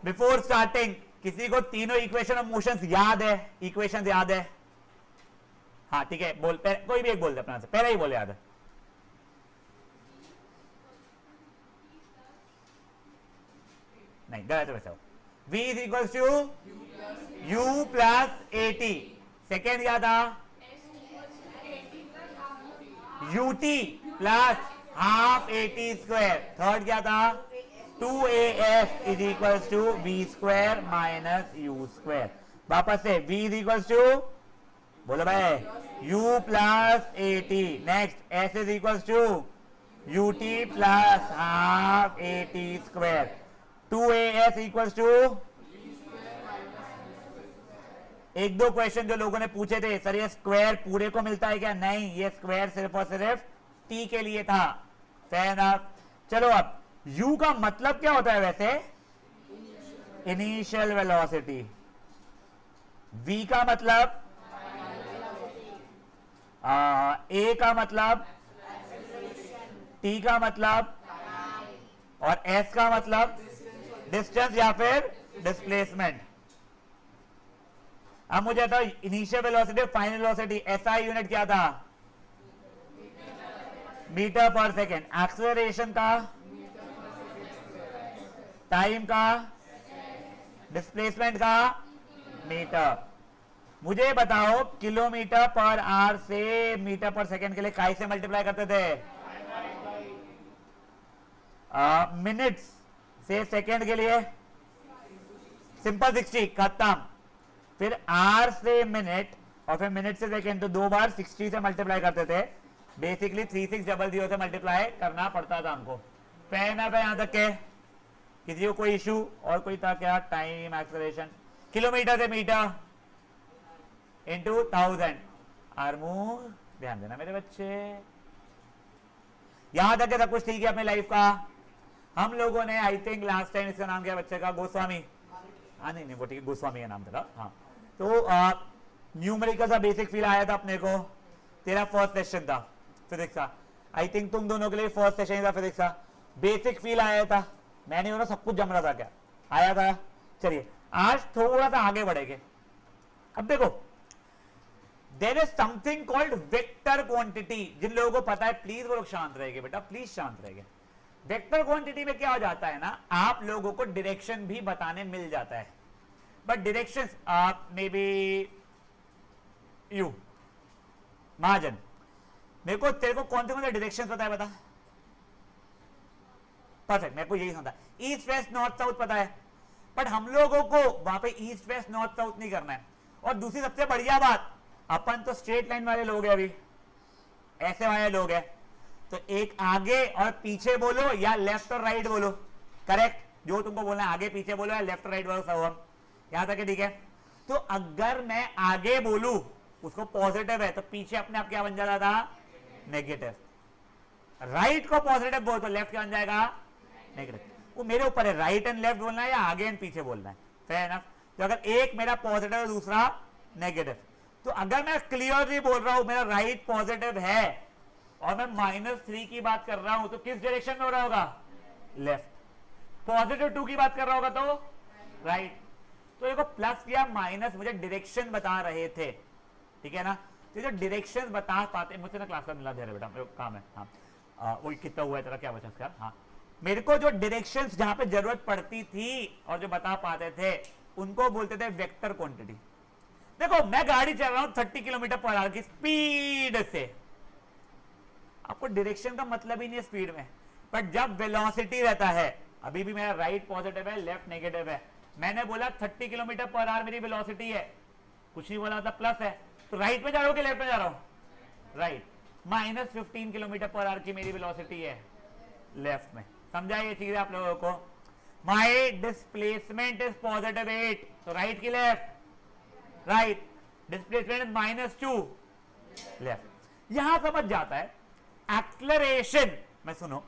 Before starting किसी को तीनों इक्वेशन ऑफ मोशंस याद है? इक्वेशंस याद है? हाँ ठीक है, बोल कोई भी एक बोल दे अपना से, पहले ही बोले याद है। नहीं गलत है वैसे। v is equal to u plus a t. Second क्या था? ut plus half a t square. Third क्या था? 2af is equal to v square minus u square. वापस से v इज इक्वल टू, बोलो भाई, u plus a t. Next s is equal to ut plus half a t square. 2as equal to, एक दो question जो लोगों ने पूछे थे, सर ये स्क्वायर पूरे को मिलता है क्या? नहीं, ये स्क्वायर सिर्फ और सिर्फ t के लिए था। Fair enough. चलो अब u का मतलब क्या होता है वैसे? Initial velocity. v का मतलब a का मतलब, t का मतलब, और s का मतलब डिस्टेंस या फिर डिस्प्लेसमेंट। अब मुझे बताओ initial velocity, final velocity, SI unit क्या था? मीटर पर सेकेंड। एक्सेलरेशन का, टाइम का, डिस्प्लेसमेंट का, मीटर। मुझे बताओ किलोमीटर पर आवर से मीटर पर सेकेंड के लिए काई से मल्टीप्लाई करते थे? मिनट्स से सेकेंड के लिए सिंपल 60 खत्म। फिर आर से मिनट और फिर मिनट से सेकेंड, तो दो बार 60 से मल्टीप्लाई करते थे। बेसिकली 3600 से मल्टीप्लाई करना पड़ता था हमको। फैन है यहां तक के? किसी को कोई इशू? और कोई था क्या? टाइम, एक्सेलरेशन, किलोमीटर से मीटर इंटू 1000 आर्मूर। ध्यान देना मेरे बच्चे, यहां तक के सब कुछ ठीक है अपनी लाइफ का। हम लोगों ने आई थिंक लास्ट टाइम, इसका नाम क्या बच्चे का? गोस्वामी। हाँ नहीं वो ठीक है, गोस्वामी का नाम था। हाँ तो न्यूमेरिकल का बेसिक फील आया था अपने को। तेरा फर्स्ट सेशन था फिजिक्स का, आई थिंक तुम दोनों के लिए फर्स्ट सेशन था फिजिक्स का। बेसिक फील आया था, मैंने बोला सब कुछ जम रहा था क्या? आया था। चलिए आज थोड़ा सा आगे बढ़ेंगे। अब देखो there is something called vector quantity. जिन लोगों को पता है प्लीज वो लोग शांत रहेंगे बेटा, प्लीज शांत रहेंगे। वेक्टर क्वांटिटी में क्या हो जाता है ना, आप लोगों को डायरेक्शन भी बताने मिल जाता है, बट डायरेक्शन आप मे बी यू महाजन, मेरे को तेरे को कौन से डायरेक्शन पता है? बता। परफेक्ट, मेरे को यही समझा, ईस्ट वेस्ट नॉर्थ साउथ पता है, बट हम लोगों को वहां पे ईस्ट वेस्ट नॉर्थ साउथ नहीं करना है। और दूसरी सबसे बढ़िया बात, अपन तो स्ट्रेट लाइन वाले लोग हैं, अभी ऐसे वाले लोग हैं, तो एक आगे और पीछे बोलो या लेफ्ट और राइट बोलो। करेक्ट, जो तुमको बोलना है आगे पीछे बोलो या लेफ्ट राइट बोलो, सब यहां तक है ठीक है। तो अगर मैं आगे बोलू उसको पॉजिटिव है, तो पीछे अपने आप क्या बन जाता था? नेगेटिव। राइट को पॉजिटिव बोल तो लेफ्ट क्या बन जाएगा? नेगेटिव। वो मेरे ऊपर है, राइट एंड लेफ्ट बोलना है या आगे एंड पीछे बोलना है। Fair enough. तो अगर एक मेरा पॉजिटिव है दूसरा नेगेटिव, तो अगर मैं क्लियरली बोल रहा हूं मेरा राइट पॉजिटिव है और मैं -3 की बात कर रहा हूं, तो किस डायरेक्शन में हो रहा होगा? लेफ्ट। +2 की बात कर रहा होगा तो राइट। तो देखो प्लस या माइनस मुझे डायरेक्शन बता रहे थे, ठीक है ना। तो जो डायरेक्शन बता पाते, मुझसे ना क्लास का मिला दे रहे बेटा, मेरे को काम है। हाँ वो कितना हुआ है तेरा, क्या बचा इसका? हाँ मेरे को जो डायरेक्शंस जहां पे जरूरत पड़ती थी और जो बता पाते थे उनको बोलते थे वेक्टर क्वांटिटी। देखो मैं गाड़ी चल रहा हूं 30 किलोमीटर पर आवर की स्पीड से, आपको डायरेक्शन का मतलब ही नहीं है स्पीड में, बट जब वेलोसिटी रहता है, अभी भी मेरा राइट पॉजिटिव है लेफ्ट नेगेटिव है, मैंने बोला 30 किलोमीटर पर आवर मेरी वेलोसिटी है, कुछ नहीं बोला था प्लस है, तो राइट में जा रहा हूं कि लेफ्ट में जा रहा हूं? राइट। -15 किलोमीटर पर आवर की मेरी वेलोसिटी है लेफ्ट में। समझा ये चीज आप लोगों को? माई डिस्प्लेसमेंट इज +8, तो राइट की लेफ्ट? राइट। Displacement -2 left. यहां समझ जाता है एक्सेलरेशन में। सुनो,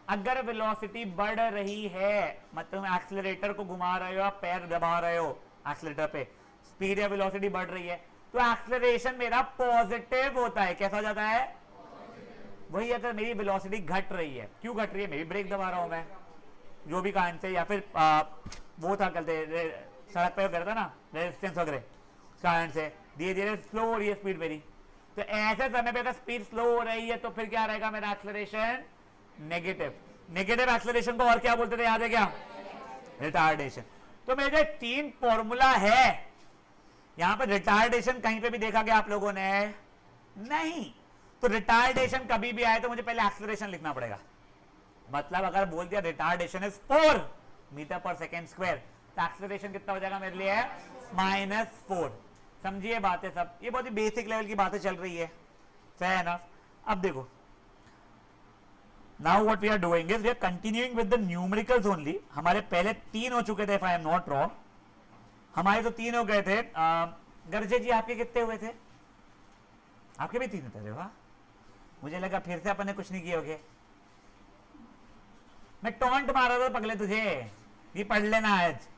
अगर वेलोसिटी बढ़ रही है, मतलब एक्सेलरेटर को घुमा रहे हो, आप पैर दबा रहे हो एक्सेलरेटर पे, स्पीड या वेलोसिटी बढ़ रही है, तो एक्सेलरेशन मेरा पॉजिटिव होता है। कैसा हो जाता है? वही अगर मेरी वेलोसिटी घट रही है, क्यों घट रही है? मेरी ब्रेक दबा रहा हूं मैं, जो भी कारण से, या फिर वो था कहते सड़क पे करता ना रेजिस्टेंस वगैरह कारण से धीरे धीरे स्लो हो रही है स्पीड मेरी, तो ऐसे समय पे अगर स्पीड स्लो हो रही है तो फिर क्या रहेगा मेरा एक्सेलरेशन नेगेटिव। नेगेटिव एक्सेलरेशन को और क्या बोलते थे याद है क्या? रिटार्डेशन। तो मेरे 3 फॉर्मूला है। यहां पर रिटार्डेशन कहीं पे भी देखा गया आप लोगों ने? नहीं। तो रिटार्डेशन कभी भी आए तो मुझे पहले एक्सेलरेशन लिखना पड़ेगा। मतलब अगर बोल दिया रिटार्डेशन इज 4 मीटर पर सेकेंड स्क्वायर, तो एक्सेलरेशन कितना हो जाएगा मेरे लिए? -4। समझिए बातें सब, ये बहुत ही बेसिक लेवल की बातें चल रही है। Fair enough. अब देखो, now what we are doing is we are continuing with the numericals only. हमारे पहले 3 हो चुके थे, if I am not wrong. हमारे तो 3 हो गए थे। गर्जे जी आपके कितने हुए थे? आपके भी 3 होते थे? वाह, मुझे लगा फिर से अपन ने कुछ नहीं किए होगे। मैं टॉन्ट मारा था पगले तुझे, ये पढ़ लेना आज।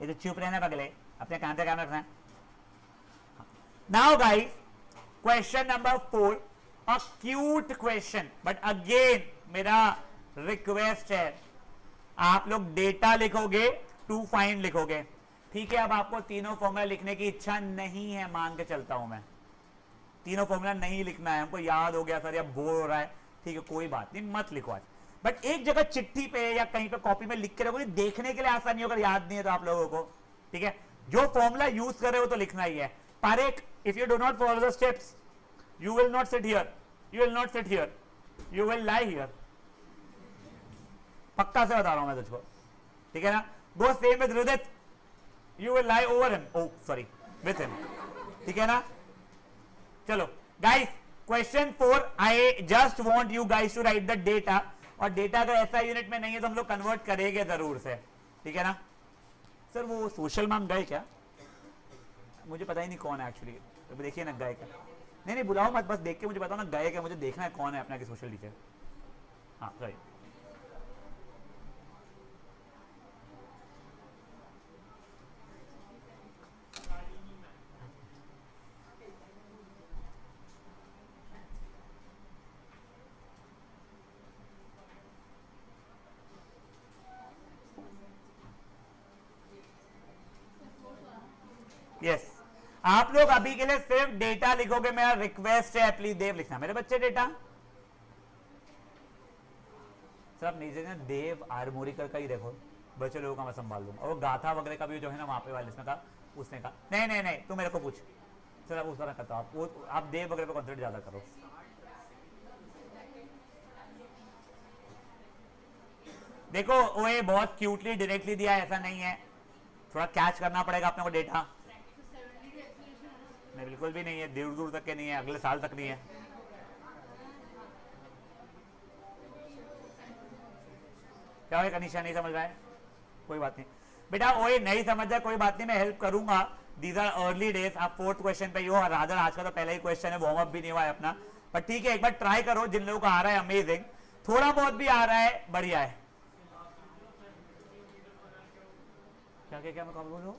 ये तो चुप रहना पगले, अपने कान पे काम रखना। Now guys, question number 4, a cute question, but again मेरा रिक्वेस्ट है आप लोग डेटा लिखोगे, टू फाइंड लिखोगे, ठीक है? अब आपको तीनों फॉर्मूला लिखने की इच्छा नहीं है, मान के चलता हूं मैं। तीनों फॉर्मूला नहीं लिखना है हमको, याद हो गया सर या बोर हो रहा है, ठीक है कोई बात नहीं, मत लिखो आज। बट एक जगह चिट्ठी पे या कहीं पे कॉपी में लिख के रखो, देखने के लिए आसानी होगा, याद नहीं है तो आप लोगों को, ठीक है? जो फॉर्मूला यूज कर रहे हो तो लिखना ही है। Parekh, if you do not follow the steps you will not sit here, you will not sit here, you will lie here. पक्का से बता रहा हूं मैं तुझको, ठीक है ना? Go same with Rudit, you will lie over him, oh sorry with him, ठीक है ना? चलो guys, question 4, I just want you guys to write the data, और डेटा अगर ऐसा यूनिट में नहीं है तो हम लोग कन्वर्ट करेंगे जरूर से, ठीक है ना? सर वो सोशल मैम गए क्या? मुझे पता ही नहीं कौन है एक्चुअली, तो देखिए ना गए क्या। नहीं बुलाओ मत, बस देख के मुझे बताओ ना गए क्या, मुझे देखना है कौन है अपना की सोशल टीचर। हाँ सॉरी, यस आप लोग अभी के लिए सिर्फ डेटा लिखोगे, मेरा रिक्वेस्ट है प्लीज देव लिखना मेरे बच्चे डेटा। सब नीचे ना देव आरमोरीकर का ही देखो, बच्चे लोगों का मैं संभाल लूंगा। और गाथा वगैरह का भी जो है ना वहां पे वाले इसमें का, उसने कहा नहीं तू मेरे को पूछ सर, आप उस तरह करता हूं, आप देव वगैरह पे कॉन्सेंट्रेट ज्यादा करो। देखो वो ये बहुत क्यूटली डायरेक्टली दिया है, ऐसा नहीं है, थोड़ा कैच करना पड़ेगा अपने को डेटा। नहीं बिल्कुल भी नहीं है, दूर दूर तक के नहीं है, अगले साल तक नहीं है। क्या है कनिशा, नहीं समझ रहा है? कोई बात नहीं बेटा, वही नहीं समझ रहा कोई बात नहीं, मैं हेल्प करूंगा। These are early days. आप 4th क्वेश्चन पे हो, राजन आज का तो पहला ही क्वेश्चन है, वार्म अप भी नहीं हुआ है अपना, पर ठीक है एक बार ट्राई करो। जिन लोगों को आ रहा है अमेजिंग, थोड़ा बहुत भी आ रहा है बढ़िया है। क्या मैं कब बोलूं?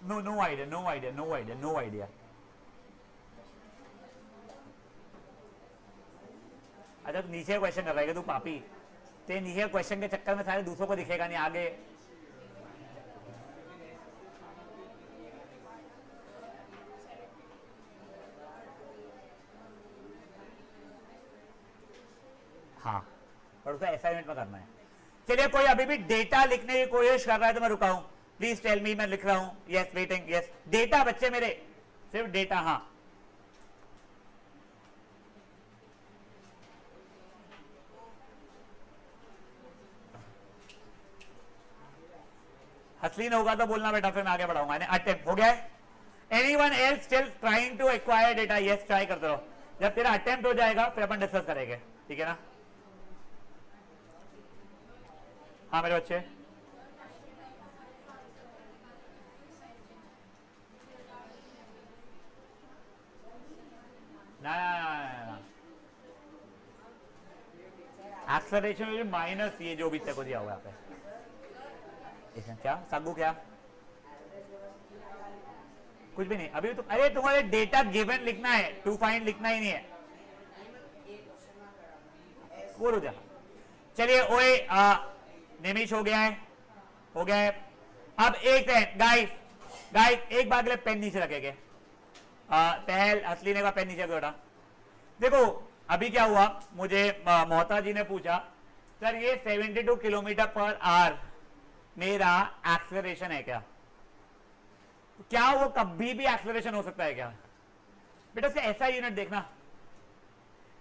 No idea. अच्छा तो नीचे क्वेश्चन कर रहा है तू पापी, ते नीचे क्वेश्चन के चक्कर में सारे दूसरों को दिखेगा नहीं आगे। हाँ, और उसे असाइनमेंट में करना है। चलिए कोई अभी भी डेटा लिखने की कोशिश कर रहा है तो मैं रुकाऊं, प्लीज टेल मी। मैं लिख रहा हूं, यस वेटिंग, यस डेटा बच्चे मेरे, सिर्फ डेटा। हाँ हसलीन होगा तो बोलना बेटा, फिर मैं आगे बढ़ाऊंगा। अटेम्प्ट हो गया है? Anyone else still trying to acquire data? Yes try करते रहो, जब तेरा अटेम्प्ट हो जाएगा फिर अपन डिस्कस करेंगे, ठीक है ना? हाँ मेरे बच्चे, ना एक्सेलरेशन में माइनस ये जो भी तक को दिया हुआ है इसमें। क्या सागू, क्या कुछ भी नहीं अभी तो। अरे तुम्हारे डेटा गिवन लिखना है, टू फाइंड लिखना ही नहीं है। स्कोर हो जाएगा। चलिए ओए निमिष हो गया है, हो गया है। अब एक सेकंड गाइस, गाइस एक बार के लिए पेन नीचे रखेंगे। पहल असली ने का पेन नीचे बेटा। देखो अभी क्या हुआ, मुझे मोहता जी ने पूछा सर ये 72 किलोमीटर पर आवर मेरा एक्सेलरेशन है क्या, तो क्या वो कभी भी एक्सेलरेशन हो सकता है क्या? बेटा इसका ऐसा यूनिट देखना,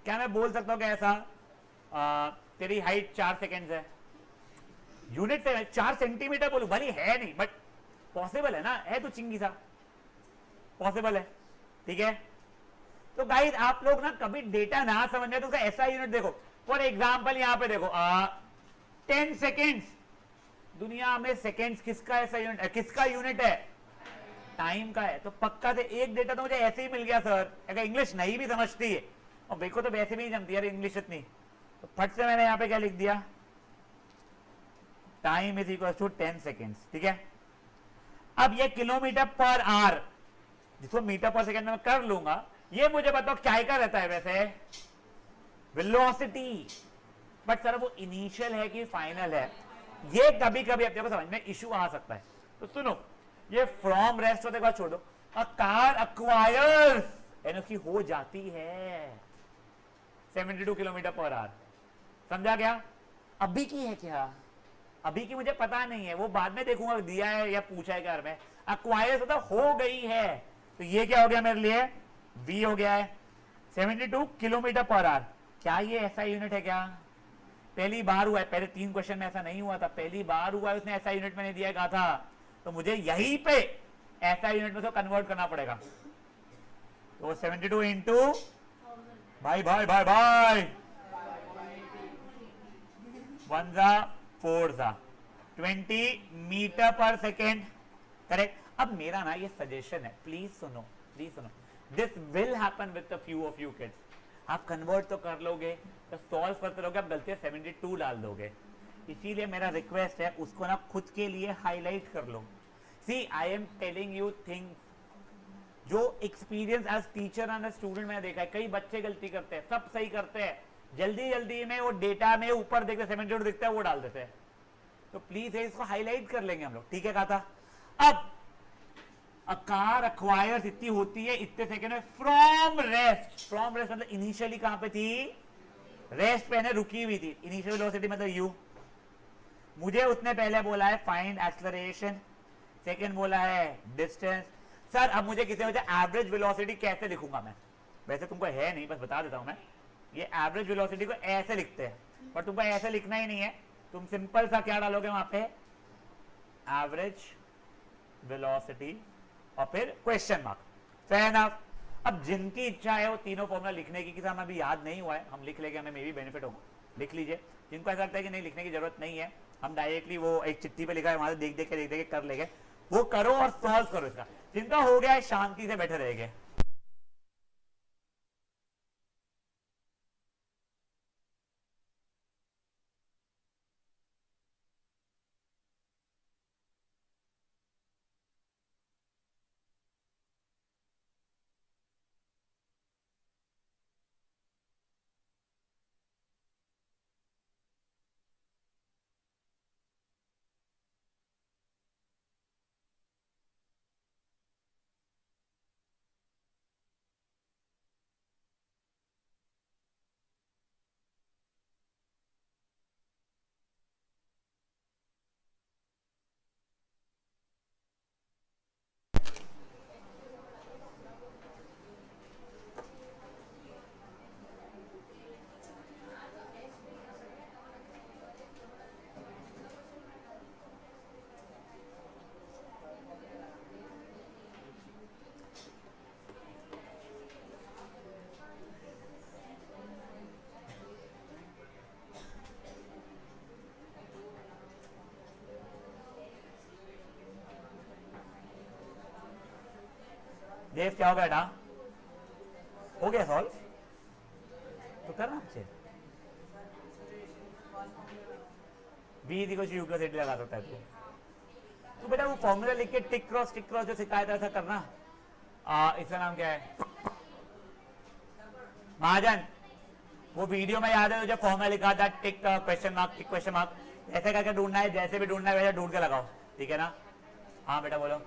क्या मैं बोल सकता हूं कि ऐसा तेरी हाइट 4 सेकेंड है, यूनिट से 4 सेंटीमीटर बोलूं, भली है नहीं बट पॉसिबल है ना, है तो चिंगी सा पॉसिबल है, ठीक है। तो गाइस आप लोग ना कभी डेटा ना समझ में तो उसका ऐसा यूनिट देखो। फॉर एग्जांपल यहां पे देखो 10 सेकेंड्स, दुनिया में सेकेंड्स किसका ऐसा यूनिट है, किसका यूनिट है? टाइम का है। तो पक्का से एक डेटा तो मुझे ऐसे ही मिल गया सर, अगर इंग्लिश नहीं भी समझती है और मेरे को तो वैसे भी नहीं जमती यार इंग्लिश इतनी, तो फट से मैंने यहां पे क्या लिख दिया, time is equal to 10 seconds, ठीक है। अब ये किलोमीटर पर आवर जिसको मीटर पर सेकेंड में कर लूंगा, ये मुझे बताओ क्या का रहता है वैसे, वेलोसिटी, बट सर वो इनिशियल है कि फाइनल है, ये कभी कभी अपने को समझ में इशू आ सकता है। तो सुनो, ये फ्रॉम रेस्ट होते बाद छोड़ दो, अ कार अक्वायर्स यानी उसकी हो जाती है 72 किलोमीटर पर आवर, समझा क्या? अभी की है क्या, अभी की मुझे पता नहीं है, वो बाद में देखूंगा दिया है या पूछा है घर में। अक्वायर्स होता हो गई है, तो ये क्या हो गया मेरे लिए, v हो गया है 72 किलोमीटर पर आवर। क्या ये ऐसा यूनिट है क्या? पहली बार हुआ है, पहले 3 क्वेश्चन में ऐसा नहीं हुआ था, पहली बार हुआ है उसने ऐसा यूनिट मैंने दिया कहा था, तो मुझे यहीं पे ऐसा यूनिट में तो कन्वर्ट करना पड़ेगा। तो 72 इंटू भाई भाई भाई भाई 1 जा 4 जा 20 मीटर पर सेकेंड, करेक्ट। अब मेरा ना ये सजेशन है, प्लीज सुनो, प्लीज सुनो, this will happen with a few of you kids. आप कन्वर्ट तो कर लोगे, तो सॉल्व करते रहोगे, आप गलती 72 डाल दोगे, इसीलिए मेरा रिक्वेस्ट है उसको ना खुद के लिए हाईलाइट कर लो। See I am telling you things जो experience as teacher and student मैंने देखा है, कई बच्चे गलती करते हैं, सब सही करते हैं, जल्दी जल्दी में वो डेटा में ऊपर देखते 72 दिखता है वो डाल देते हैं, तो प्लीज इसको हाईलाइट कर लेंगे हम लोग, ठीक है कहा था। अब अ कार अक्वायर्स इतनी होती है इतने सेकंड में फ्रॉम रेस्ट, फ्रॉम रेस्ट मतलब इनिशियली कहां पे थी, रेस्ट पे रुकी हुई थी, इनिशियल वेलोसिटी मतलब यू। मुझे उसने पहले बोला है फाइंड एक्सेलरेशन, सेकंड बोला है डिस्टेंस। सर अब मुझे किसी वजह एवरेज वेलोसिटी कैसे लिखूंगा मैं, वैसे तुमको है नहीं, बस बता देता हूं मैं, ये एवरेज वेलोसिटी को ऐसे लिखते हैं, पर तुमको ऐसे लिखना ही नहीं है, तुम सिंपल सा क्या डालोगे वहां पे, एवरेज वेलोसिटी और फिर क्वेश्चन मार्क, फेयर एनफ। अब जिनकी इच्छा है वो तीनों फॉर्मूला लिखने की, किसी हमें अभी याद नहीं हुआ है, हम लिख लेंगे, हमें मे भी बेनिफिट होगा, लिख लीजिए। जिनको ऐसा लगता है कि नहीं लिखने की जरूरत नहीं है, हम डायरेक्टली वो एक चिट्ठी पे लिखा है वहां से देख देख के कर लेंगे, वो करो और सॉल्व करो इसका। जिनका हो गया है शांति से बैठे रहेंगे। देव क्या हो गया बेटा, हो गया सॉल्व, तो करना आपसे v को यू प्लस एट लगा सकता है तो बेटा वो फॉर्मूला लिख के टिक क्रॉस जो सिखाया था ऐसा करना। इसका नाम क्या है, महाजन, वो वीडियो में याद है जो फॉर्मूला लिखा था, tick question mark tick question mark, ऐसे करके ढूंढना है, जैसे भी ढूंढना है वैसे ढूंढ के लगाओ, ठीक है ना? हाँ बेटा बोलो।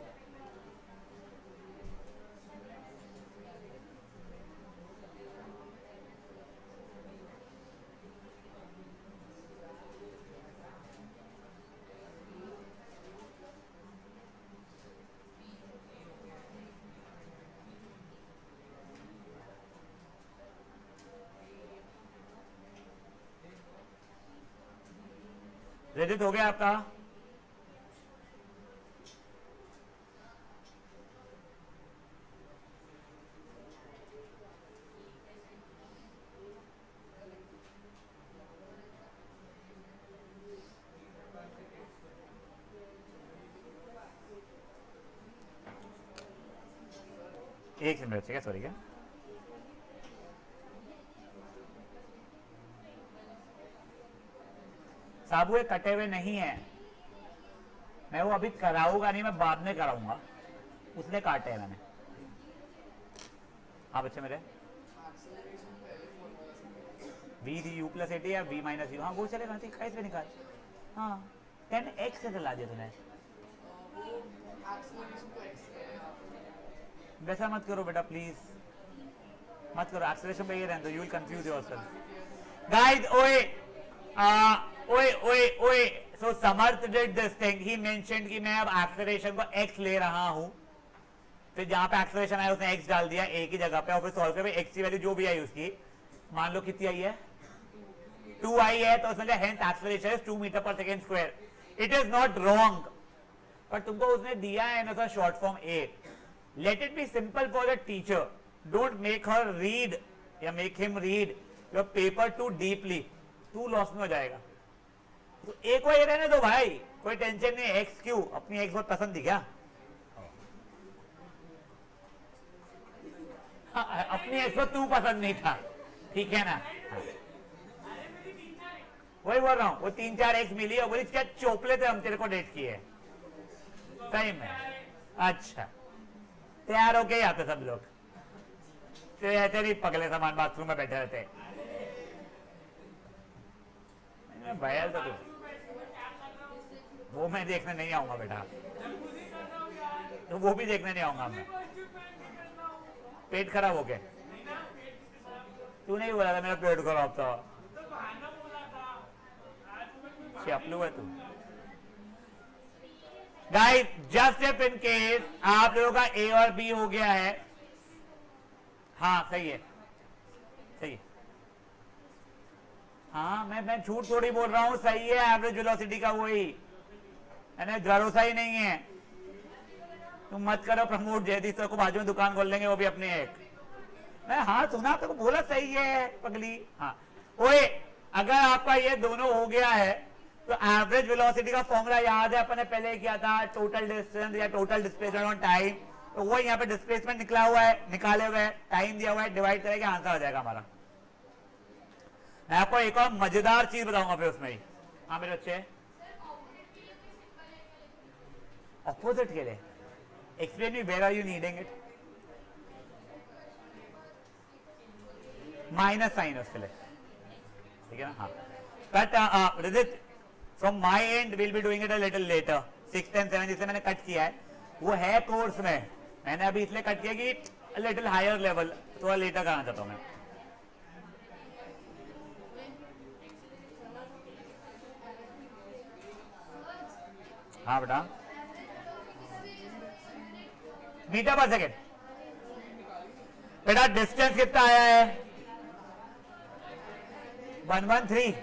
रेडिट हो गया आपका? एक मिनट, ठीक है, सॉरी क्या? साबू कटे हुए नहीं है, मैं वो अभी कराऊंगा नहीं, मैं बाद में कराऊंगा, उसने काटे हैं मैंने। हाँ बच्चे मेरे, v the u plus a t या वी माइनस यू, हाँ वो चलेगा, ठीक है, इसमें निकाल। हाँ 10x से चला दिया तूने, वैसा मत करो बेटा प्लीज, मत करो, एक्सेलरेशन पे ये रहने दो, you will confuse yourself guys. ओए so Samarth did this thing, he mentioned कि मैं अब एक्सेलरेशन को x ले रहा हूं, फिर जहां पे एक्सेलरेशन आया उसने x डाल दिया एक ही जगह पे, और फिर सॉल्व करके x की वैल्यू जो भी आई उसकी, मान लो कितनी आई है, 2 आई है, तो उसमें हेंस एक्सेलरेशन इज 2 मीटर पर second square. It is not wrong, पर तुमको उसने दिया है ना short form a, let it be simple for the teacher, don't make her read या make him read your paper too deeply, तू loss में हो जाएगा। तो एक को ये रहने दो भाई, कोई टेंशन नहीं, एक्स क्यों, अपनी एक्स बहुत पसंद थी क्या? अपनी एक्स को तू पसंद नहीं था, ठीक है ना? वही बोल रहा हूँ, वो 3-4 एक्स मिली और बोली क्या चोपले थे हम, तेरे को डेट किए सही में। अच्छा तैयार होके ही आते सब लोग, तो ऐसे नहीं पगले सामान बाथरूम में बैठे रहते। भैया तो वो मैं देखने नहीं आऊंगा बेटा, तो वो भी देखने नहीं आऊंगा मैं। पेट खराब हो गया? तू नहीं बोला था मेरा पेट खराब था, चपलू है तू। Guys just if in case आप लोगों का ए और बी हो गया है, हाँ सही है, सही है, हाँ मैं झूठ थोड़ी बोल रहा हूं, सही है, एवरेज वेलोसिटी का वही, मैंने भरोसा ही नहीं है। तुम मत करो प्रमोट, जयदीप सर को बाजू में दुकान खोल लेंगे वो भी अपने एक। मैं हाँ सुना तो बोला सही है पगली। हाँ ओए अगर आपका ये दोनों हो गया है तो एवरेज वेलोसिटी का फॉर्मूला याद है, अपन ने पहले किया था, टोटल डिस्टेंस या टोटल डिस्प्लेसमेंट ऑन टाइम, तो वो यहाँ पे डिस्प्लेसमेंट निकला हुआ है, निकाले हुए है, टाइम दिया हुआ है, डिवाइड करेंगे आंसर हो जाएगा हमारा। मैं आपको एक और मजेदार चीज बताऊंगा फिर उसमें ही। हाँ मेरे बच्चे ऑपोजिट के लिए explain me where are you needing it, minus sign उसके लिए, ठीक है ना? हाँ but from my end will be doing it a little later, 6th and 7th जिसे मैंने कट किया है वो है कोर्स में, मैंने अभी इसलिए कट किया कि लिटिल हायर लेवल थोड़ा लेटर कराना चाहता हूं मैं। हाँ बेटा मीटर पर सेकेंड, बेटा डिस्टेंस कितना आया है? 113।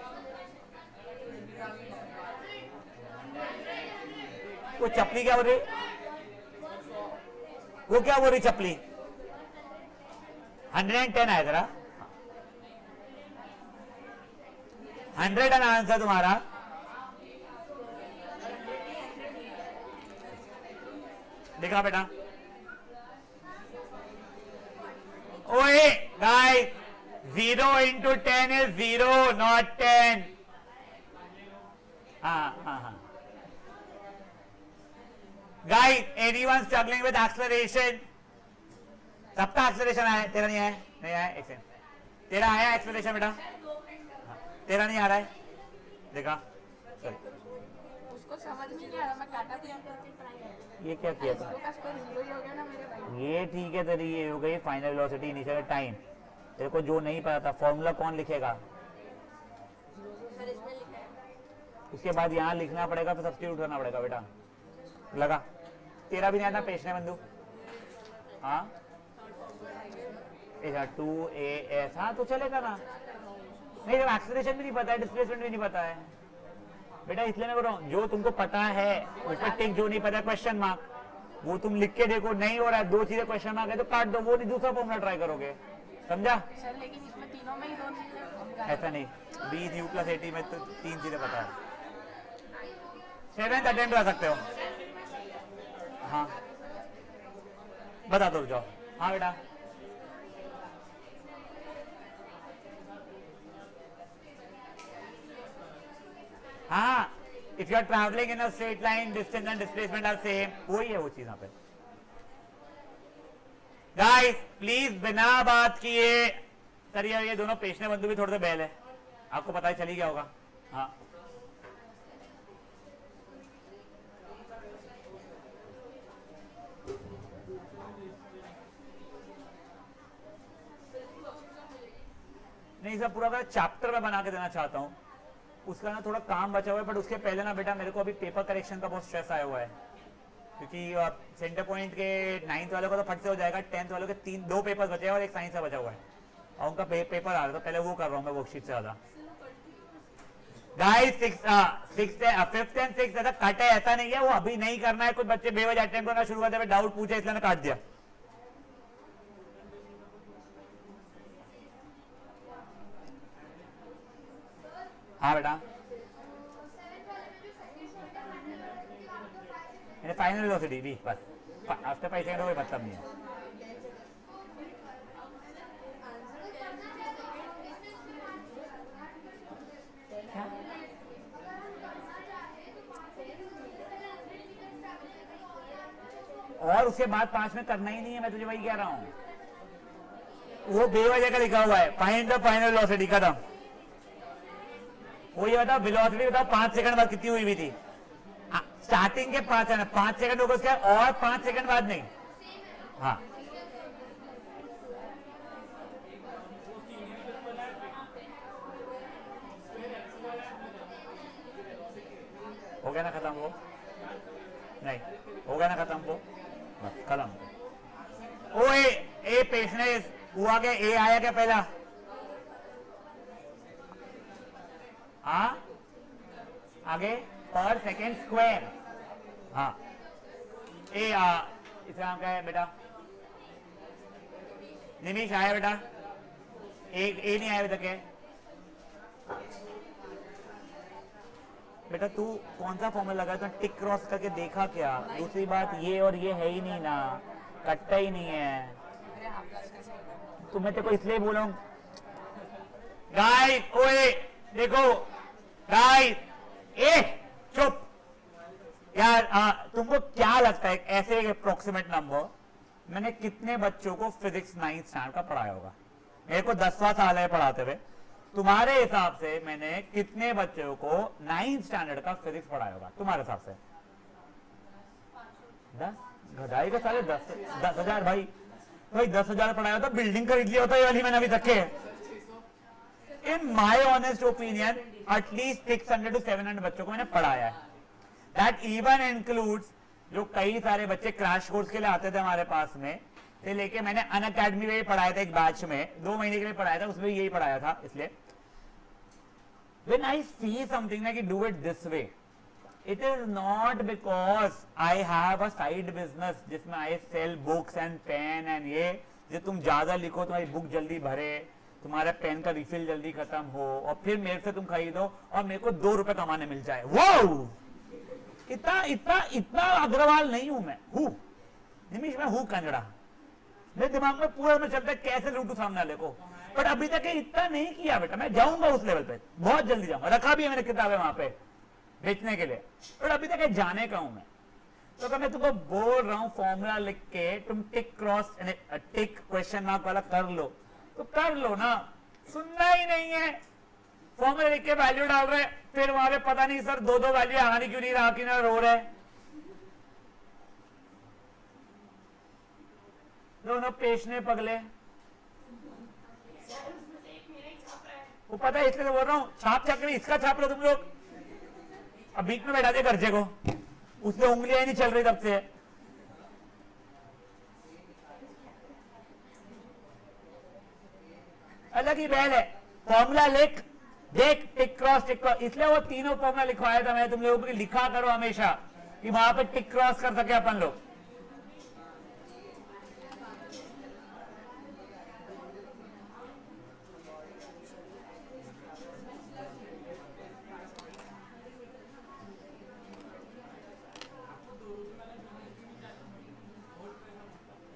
वो चपली क्या बोल रही, वो क्या बोल रही चपली? 110 आया जरा, 100 आंसर तुम्हारा। देखा बेटा? ओए गाइस 0 into 10 is 0 not 10। हाँ guys anyone struggling with acceleration? सबका एक्सेलरेशन आया, तेरा नहीं आया? नहीं आया, एक सेकंड, तेरा आया एक्सप्लेनेशन बेटा? तेरा नहीं आ रहा है, देखा? चल उसको समझ में नहीं आ रहा, मैं काटा भी करके ट्राई करती ये क्या किया था? हूँ। हो गया ना मेरे भाई। ये ठीक है तेरी, ये हो गई फाइनल वेलोसिटी इनिशियल टाइम। तेरे को जो नहीं पता था फॉर्मूला कौन लिखेगा? सर इसमें लिखा है। उसके बाद यहाँ लिखना पड़ेगा, फिर सब्स्टिट्यूट करना पड़ेगा बेटा। लगा? तेरा भी नहीं आता पेशने बंधु? हाँ 2AS, हाँ तो चलेगा ना। नहीं जब एक्सेलरेशन भी नहीं पता है, डिस्प्लेसमेंट भी नहीं पता है बेटा, इसलिए मैं बोल रहा हूँ जो तुमको पता है उस पर टिक, जो नहीं पता क्वेश्चन मार्क, वो तुम लिख के देखो। नहीं हो रहा है, दो चीजें क्वेश्चन मार्क है तो काट दो, वो नहीं दूसरा फॉर्मूला ट्राई करोगे, समझा? सर लेकिन इसमें तीनों में ही दो चीजें ऐसा नहीं, 20u+80 में तो 3 चीजें पता है। 7th अटेम्प्ट कर सकते हो। हाँ बता दो, जाओ। हाँ बेटा हाँ, if you are travelling in a straight line, distance and displacement are same, वही है वो चीज यहाँ पे। गाइस प्लीज बिना बात किए, सर ये दोनों पेशने बंधु भी थोड़े से बैल है, आपको पता ही चली गया होगा। हाँ नहीं, सब पूरा चैप्टर में बना के देना चाहता हूँ, उसका ना थोड़ा काम बचा हुआ है, बट उसके पहले ना बेटा मेरे को अभी पेपर करेक्शन का बहुत स्ट्रेस आया हुआ है, क्योंकि सेंटर पॉइंट के 9th वालों का तो फट से हो जाएगा, 10th वालों के 2 पेपर बचे हैं और एक साइंस का बचा हुआ है, और उनका पेपर आ रहा है, तो पहले वो कर रहा हूँ मैं वर्कशीट से ज्यादा। गाइस 5th and 6th ऐसा कट है, ऐसा नहीं है, वो अभी नहीं करना है, कुछ बच्चे बेवजह अटेम्प्ट करना शुरू करते, डाउट पूछे इसलिए मैंने काट दिया। हाँ बेटा फाइनल वेलोसिटी भी बस, आफ्टर 5 सेकंड कोई मतलब नहीं है। और उसके बाद 5 में करना ही नहीं है, मैं तुझे वही कह रहा हूं, वो बेवजह का लिखा हुआ है, फाइंड द फाइनल वेलोसिटी, खत्म। वो ये बताओ वेलोसिटी बताओ 5 सेकंड बाद कितनी हुई थी? स्टार्टिंग के 5 सेकंड होगा उसके और 5 सेकंड बाद नहीं। हाँ हो गया ना खत्म वो? नहीं हो गया ना खत्म वो? बस खत्म। ओ ए पेशनेस हुआ क्या? ए आया क्या पहला? आगे पर सेकेंड स्क्वायर। हाँ इसका नाम क्या है बेटा? निमिष आया बेटा? ए नहीं आया अभी तक है बेटा? तू कौन सा फॉर्मूला लगा? तो टिक क्रॉस करके देखा क्या? दूसरी बात ये और ये है ही नहीं ना, कटता ही नहीं है। तो मैं तेरे को इसलिए बोला हूं गाइस, ओए देखो गाइस, चुप यार। तुमको क्या लगता है ऐसे एक अप्रोक्सीमेट नंबर मैंने कितने बच्चों को फिजिक्स 9th स्टैंडर्ड का पढ़ाया होगा? मेरे को 10वां साल है पढ़ाते हुए, तुम्हारे हिसाब से मैंने कितने बच्चों को 9th स्टैंडर्ड का फिजिक्स पढ़ाया होगा तुम्हारे हिसाब से? 10 गधाई का साले 10,000 भाई 10,000 पढ़ाया होता, बिल्डिंग खरीद लिया होता ये वाली मैंने अभी तक के। In my honest opinion at least 600 to 700 बच्चों को मैंने पढ़ाया है। दैट इवन इंक्लूड्स जो कई सारे बच्चे क्रैश कोर्स के लिए आते थे हमारे पास में से लेके, मैंने अन अकेडमी में पढ़ाया था, एक बैच में 2 महीने के लिए पढ़ाया था, उसमें यही पढ़ाया था। इसलिए when I see something like do it this way, it is not because I have a side business जिसमें I sell books and pen and ये जो तुम ज्यादा लिखो तुम्हारी बुक जल्दी भरे, तुम्हारा पेन का रिफिल जल्दी खत्म हो और फिर मेरे से तुम खरीदो और मेरे को 2 रुपए कमाने मिल जाए। वो इतना अग्रवाल नहीं हूं मैं, निमिष मैं हूं कंजड़ा, मेरे दिमाग में पूरा में चलता है कैसे लूटू सामने वाले को, बट अभी तक इतना नहीं किया बेटा। मैं जाऊंगा उस लेवल पे, बहुत जल्दी जाऊंगा, रखा भी है मैंने किताबें वहां पे बेचने के लिए, बट अभी तक जाने का हूं मैं। तो मैं तुमको बोल रहा हूं फॉर्मूला लिख के तुम टिक क्रॉस टिक क्वेश्चन मार्क वाला कर लो, तो कर लो ना। सुनना ही नहीं है, फॉर्मूला लिख के वैल्यू डाल रहे, फिर वहां पे पता नहीं सर दो दो वैल्यू आने क्यों नहीं रहा, कि ना रो रहे, दोनों पेशने पगले। वो पता है इसलिए तो बोल रहा हूँ, छाप छाप के इसका छाप लो तुम लोग। अब बीच में बैठा दे खर्चे को, उससे उंगलियां ही नहीं चल रही तब से। अलग ही बहल है। फॉर्मूला लिख, देख टिक क्रॉस, इसलिए वो तीनों फॉर्मूला लिखवाया था मैं तुम लोगों को, लिखा करो हमेशा कि वहां पे टिक क्रॉस कर सके अपन लोग।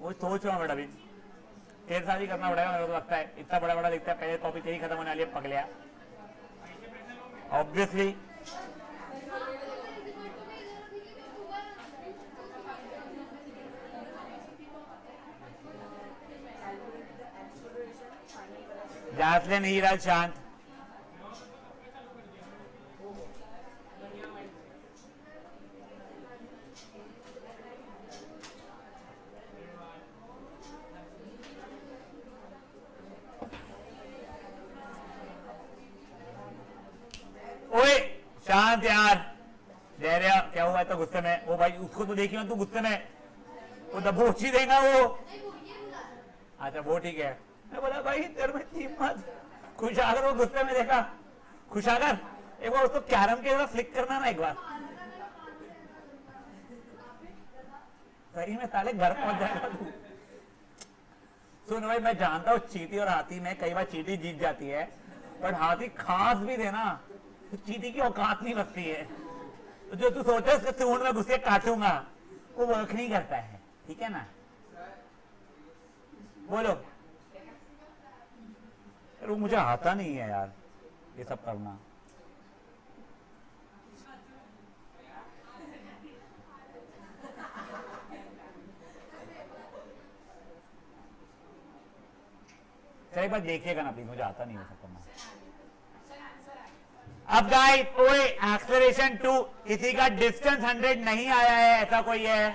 वो सोच रहा हूँ बेटा, अभी तेरे साथ ही करना पड़ेगा मेरे को लगता है, इतना बड़ा बड़ा दिखता है, पहले कॉपी तेरी खत्म होने वाली है पगलिया, ऑब्वियसली। जासलिन हीरा शांत, ओए शांत यार, धैर्य। क्या हुआ तो गुस्से में? वो भाई उसको तो देखिए तू गुस्से में, वो दबोची देगा वो। अच्छा वो ठीक है। मैं बोला भाई तेरे में थी मत, खुशागर वो गुस्से में देखा, खुशागर एक बार उसको कैरम के तरफ फ्लिक करना ना एक बार, सही में साले घर पहुंच जाएगा तू। सुन भाई, मैं जानता हूँ चींटी और हाथी में कई बार चींटी जीत जाती है, बट हाथी खास भी देना तो चींटी की औकात नहीं लगती है। तो जो तू सोचे उसके सूंड में घुस के काटूंगा, वो वर्क नहीं करता है, ठीक है ना? बोलो। वो मुझे आता नहीं है यार ये सब करना। एक बार देखिएगा ना प्लीज, मुझे आता नहीं है सब करना। अब गाइस, ओए एक्सेलरेशन 2, किसी का डिस्टेंस 100 नहीं आया है, ऐसा कोई है?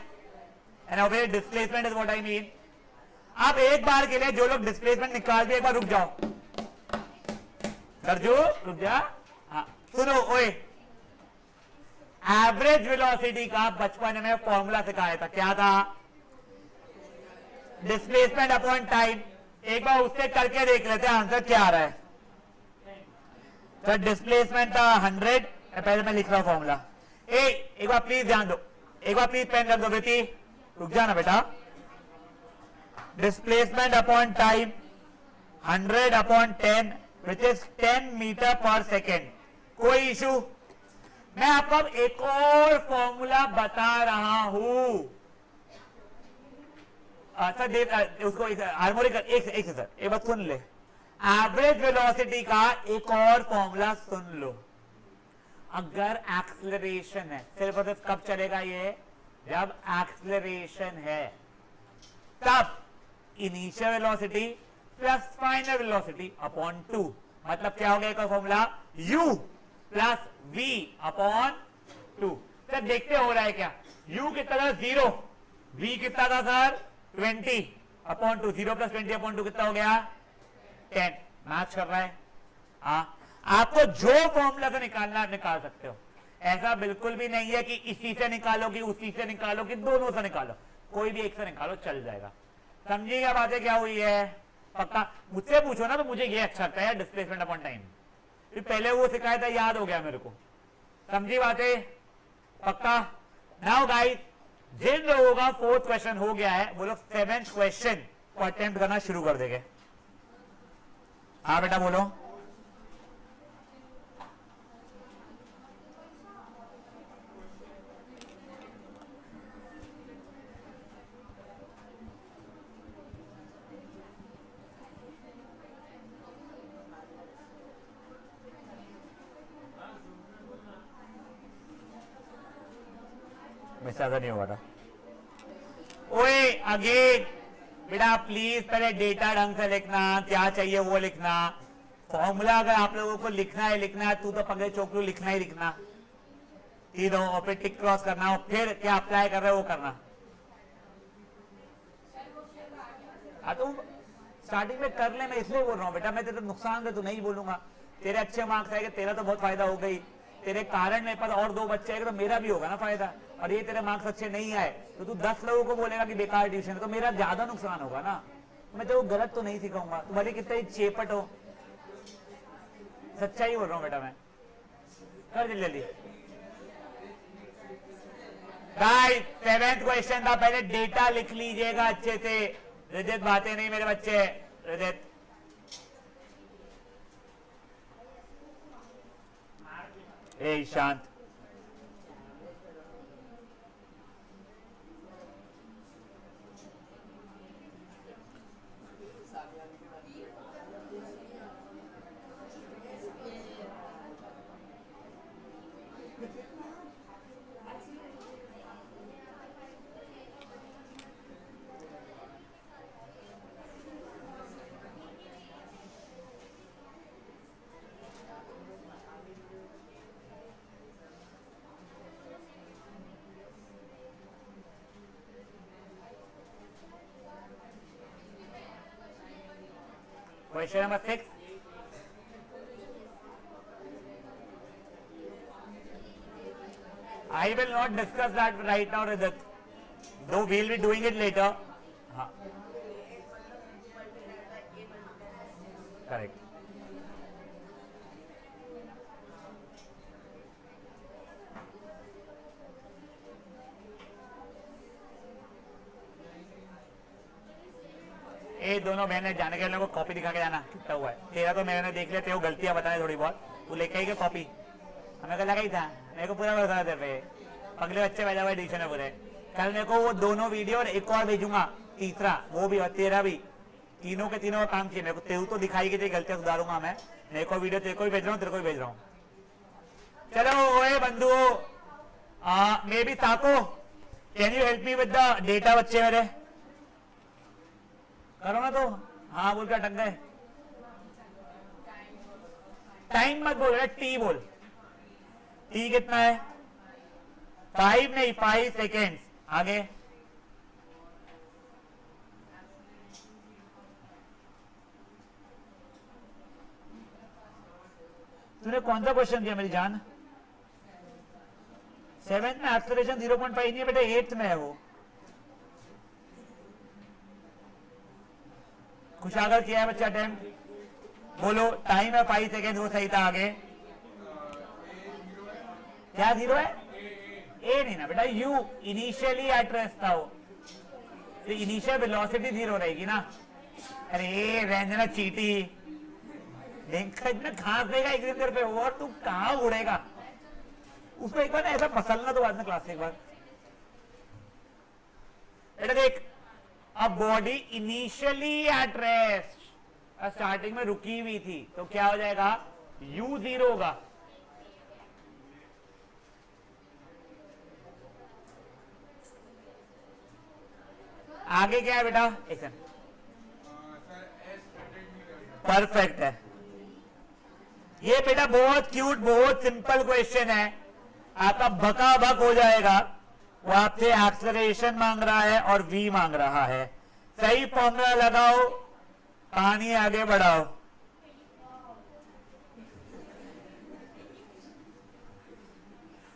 And obviously displacement is what I mean. अब एक बार के लिए जो लोग डिस्प्लेसमेंट निकाल दिए, एक बार रुक जाओ। दर्जू रुक जा। हाँ सुनो, ओए एवरेज वेलोसिटी का बचपन में फॉर्मूला सिखाया था, क्या था? Displacement upon time. एक बार उससे करके देख लेते हैं आंसर क्या आ रहा है। तो डिस्प्लेसमेंट था 100, पहले मैं लिख रहा हूं फॉर्मूला। एक बार प्लीज ध्यान दो, एक बार प्लीज पेन रख दो बेटी, रुक जाना बेटा। Displacement upon time 100 upon 10 which is 10 metre पर सेकेंड। कोई इशू? मैं आपको अब एक और फॉर्मूला बता रहा हूं। सर उसको हार्मोनिक एक सर एक बात सुन ले। एवरेज वेलोसिटी का एक और फॉर्मूला सुन लो। अगर एक्सेलरेशन है, सिर्फ और सिर्फ कब चलेगा ये? जब एक्सेलरेशन है, तब initial velocity plus final velocity upon 2। मतलब क्या हो गया एक formula? u plus v upon 2। Sir देखते हो रहा है क्या? u कितना था? 0। v कितना था सर? 20 अपॉन 2। 0 प्लस 20 अपॉन 2 कितना हो गया? 10। मैच कर रहा है? हाँ, आपको जो फॉर्मूला से निकालना आप निकाल सकते हो। ऐसा बिल्कुल भी नहीं है कि इसी से निकालो कि उसी से निकालो कि दोनों से निकालो, कोई भी एक से निकालो चल जाएगा। समझिएगा बातें क्या हुई है? पक्का मुझसे पूछो ना तो मुझे ये अच्छा लगता है डिस्प्लेसमेंट अपॉन टाइम, पहले वो सिखाया था, याद हो गया मेरे को। समझी बातें? पक्का? नाउ गाइस, जिन लोगों का 4th क्वेश्चन हो गया है वो लोग 7th क्वेश्चन को अटेम्प्ट करना शुरू कर देंगे। हाँ बेटा बोलो। मिस ज्यादा नहीं होगा था। ओए अगेन बेटा प्लीज पहले डेटा ढंग से लिखना, क्या चाहिए वो लिखना। फॉर्मूला अगर आप लोगों को लिखना है तू तो पगले चोकलू लिखना ही लिखना तीनों, और फिर टिक क्रॉस करना, और फिर क्या अप्लाई कर रहे हो वो करना। हाँ तो स्टार्टिंग में कर ले, मैं इसलिए बोल रहा हूँ बेटा, मैं तेरे नुकसान तो नहीं बोलूंगा। तेरे अच्छे मार्क्स आएंगे, तेरा तो बहुत फायदा हो गई, तेरे कारण मेरे पास और 2 बच्चे आएंगे तो मेरा भी होगा ना फायदा। और ये तेरे मार्क्स अच्छे नहीं आए तो तू 10 लोगों को बोलेगा कि बेकार ट्यूशन है, तो मेरा ज्यादा नुकसान होगा ना। मैं तो गलत तो नहीं सिखाऊंगा, तो भले कितने ही चेपट हो, सच्चाई बोल रहा हूँ बेटा मैं। कर जल्दी जल्दी। गाइस 7th क्वेश्चन था, पहले डेटा लिख लीजिएगा अच्छे से। रजत बातें नहीं मेरे बच्चे, रजत ए शांत। Question number 6. I will not discuss that right now, Rajat. Though we'll be doing it later. हाँ. Correct. ये दोनों बहने जाने के लिए को कॉपी दिखा के जाना कितना हुआ है। तेरा तो मैंने देख लिया, तेरे को गलतियां बताने थोड़ी बहुत, तू लेके आई क्या कॉपी? हमें को लगा ही था, मेरे को पूरा भरोसा था पे। अगले बच्चे पैदा हुए डिक्शन में पूरे। कल मेरे को वो दोनों वीडियो और एक और भेजूंगा, तीसरा वो भी और तेरा भी, तीनों के तीनों का काम किया। मेरे को तेरू तो दिखाई कि तेरी गलतियां सुधारूंगा मैं। मेरे को वीडियो तेरे को भी भेज रहा हूँ, तेरे को भी भेज रहा हूँ। चलो ओए बंधु, मे बी ताको, can you help me with the data बच्चे मेरे? करो ना तो, हाँ बोल के अटक गए। टाइम मत बोल, टी बोल। टी कितना है? 5 नहीं 5 सेकेंड्स। आगे तूने कौन सा क्वेश्चन दिया मेरी जान? 7th में एक्सेलरेशन 0.5 नहीं है बेटा, 8th में है वो। कुशागर किया है बच्चा अटेम्प्ट? बोलो टाइम है 5 सेकेंड, वो सही था। आगे क्या 0 है? ए नहीं ना बेटा, यू इनिशियली एट रेस्ट था वो, तो इनिशियल वेलोसिटी 0 रहेगी ना। अरे रंजना चीटी, घास देगा एक दिन तेरे पे, और तू कहां उड़ेगा उसको। एक बार ऐसा मसलना तो बाद में क्लास में एक बार। बेटा देख, अब body initially at rest, starting में रुकी हुई थी, तो क्या हो जाएगा? u 0 होगा। आगे क्या है बेटा? एक सेकंड, परफेक्ट है ये बेटा, बहुत क्यूट बहुत सिंपल क्वेश्चन है, आपका बका बक हो जाएगा। वो आपसे एक्सेलरेशन मांग रहा है और v मांग रहा है। सही फॉर्मूला लगाओ, पानी आगे बढ़ाओ।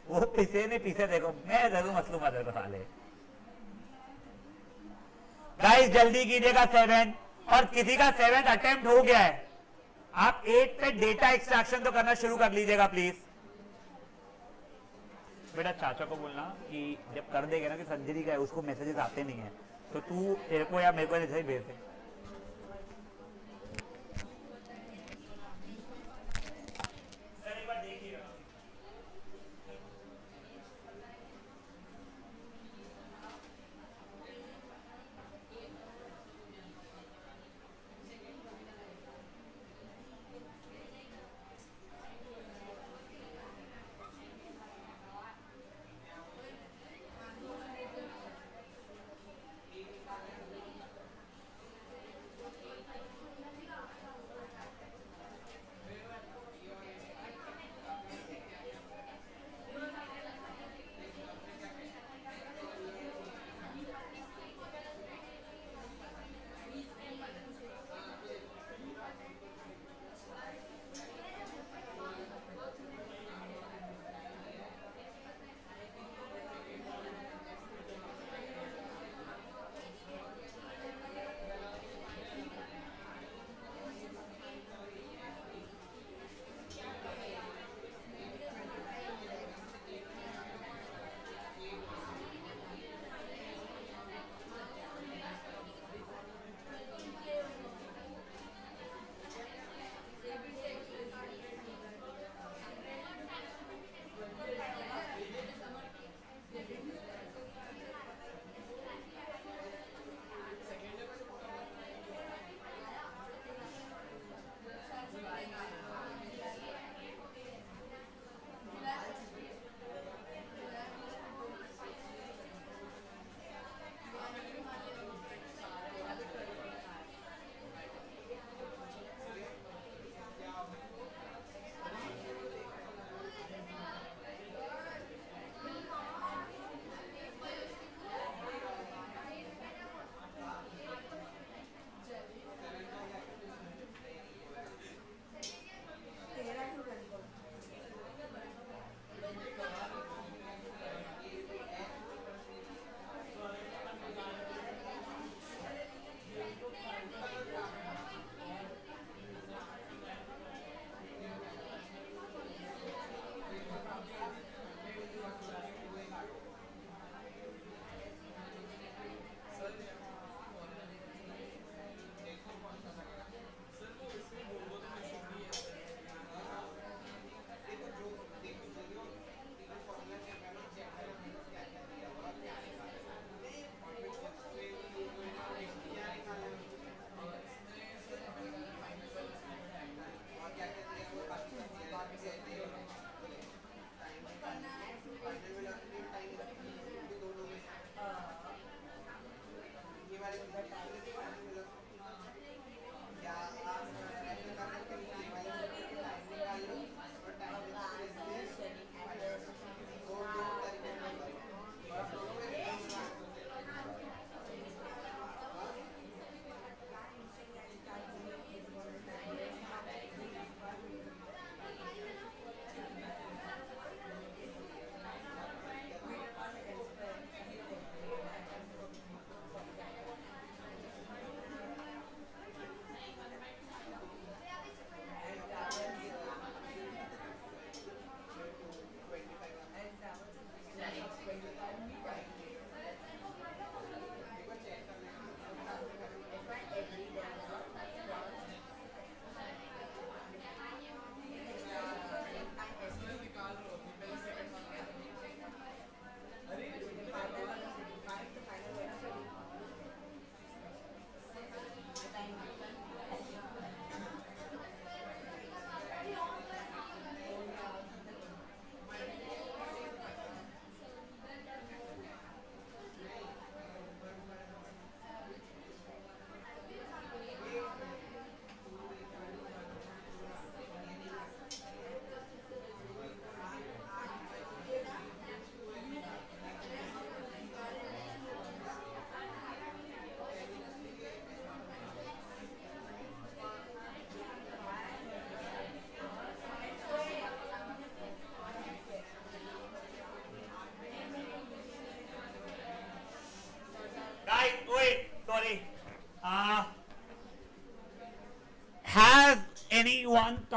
वो पीछे नहीं पीछे देखो, मैं जरूर मसलू मदद वाले। गाइस जल्दी कीजिएगा 7, और किसी का 7th अटेम्प्ट हो गया है, आप 8 पे डेटा एक्सट्रैक्शन तो करना शुरू कर लीजिएगा प्लीज। बेटा चाचा को बोलना कि जब कर देगा ना कि सर्जरी का है, उसको मैसेजेस आते नहीं है, तो तू तेरे को या मेरे को ऐसे ही भेज दे।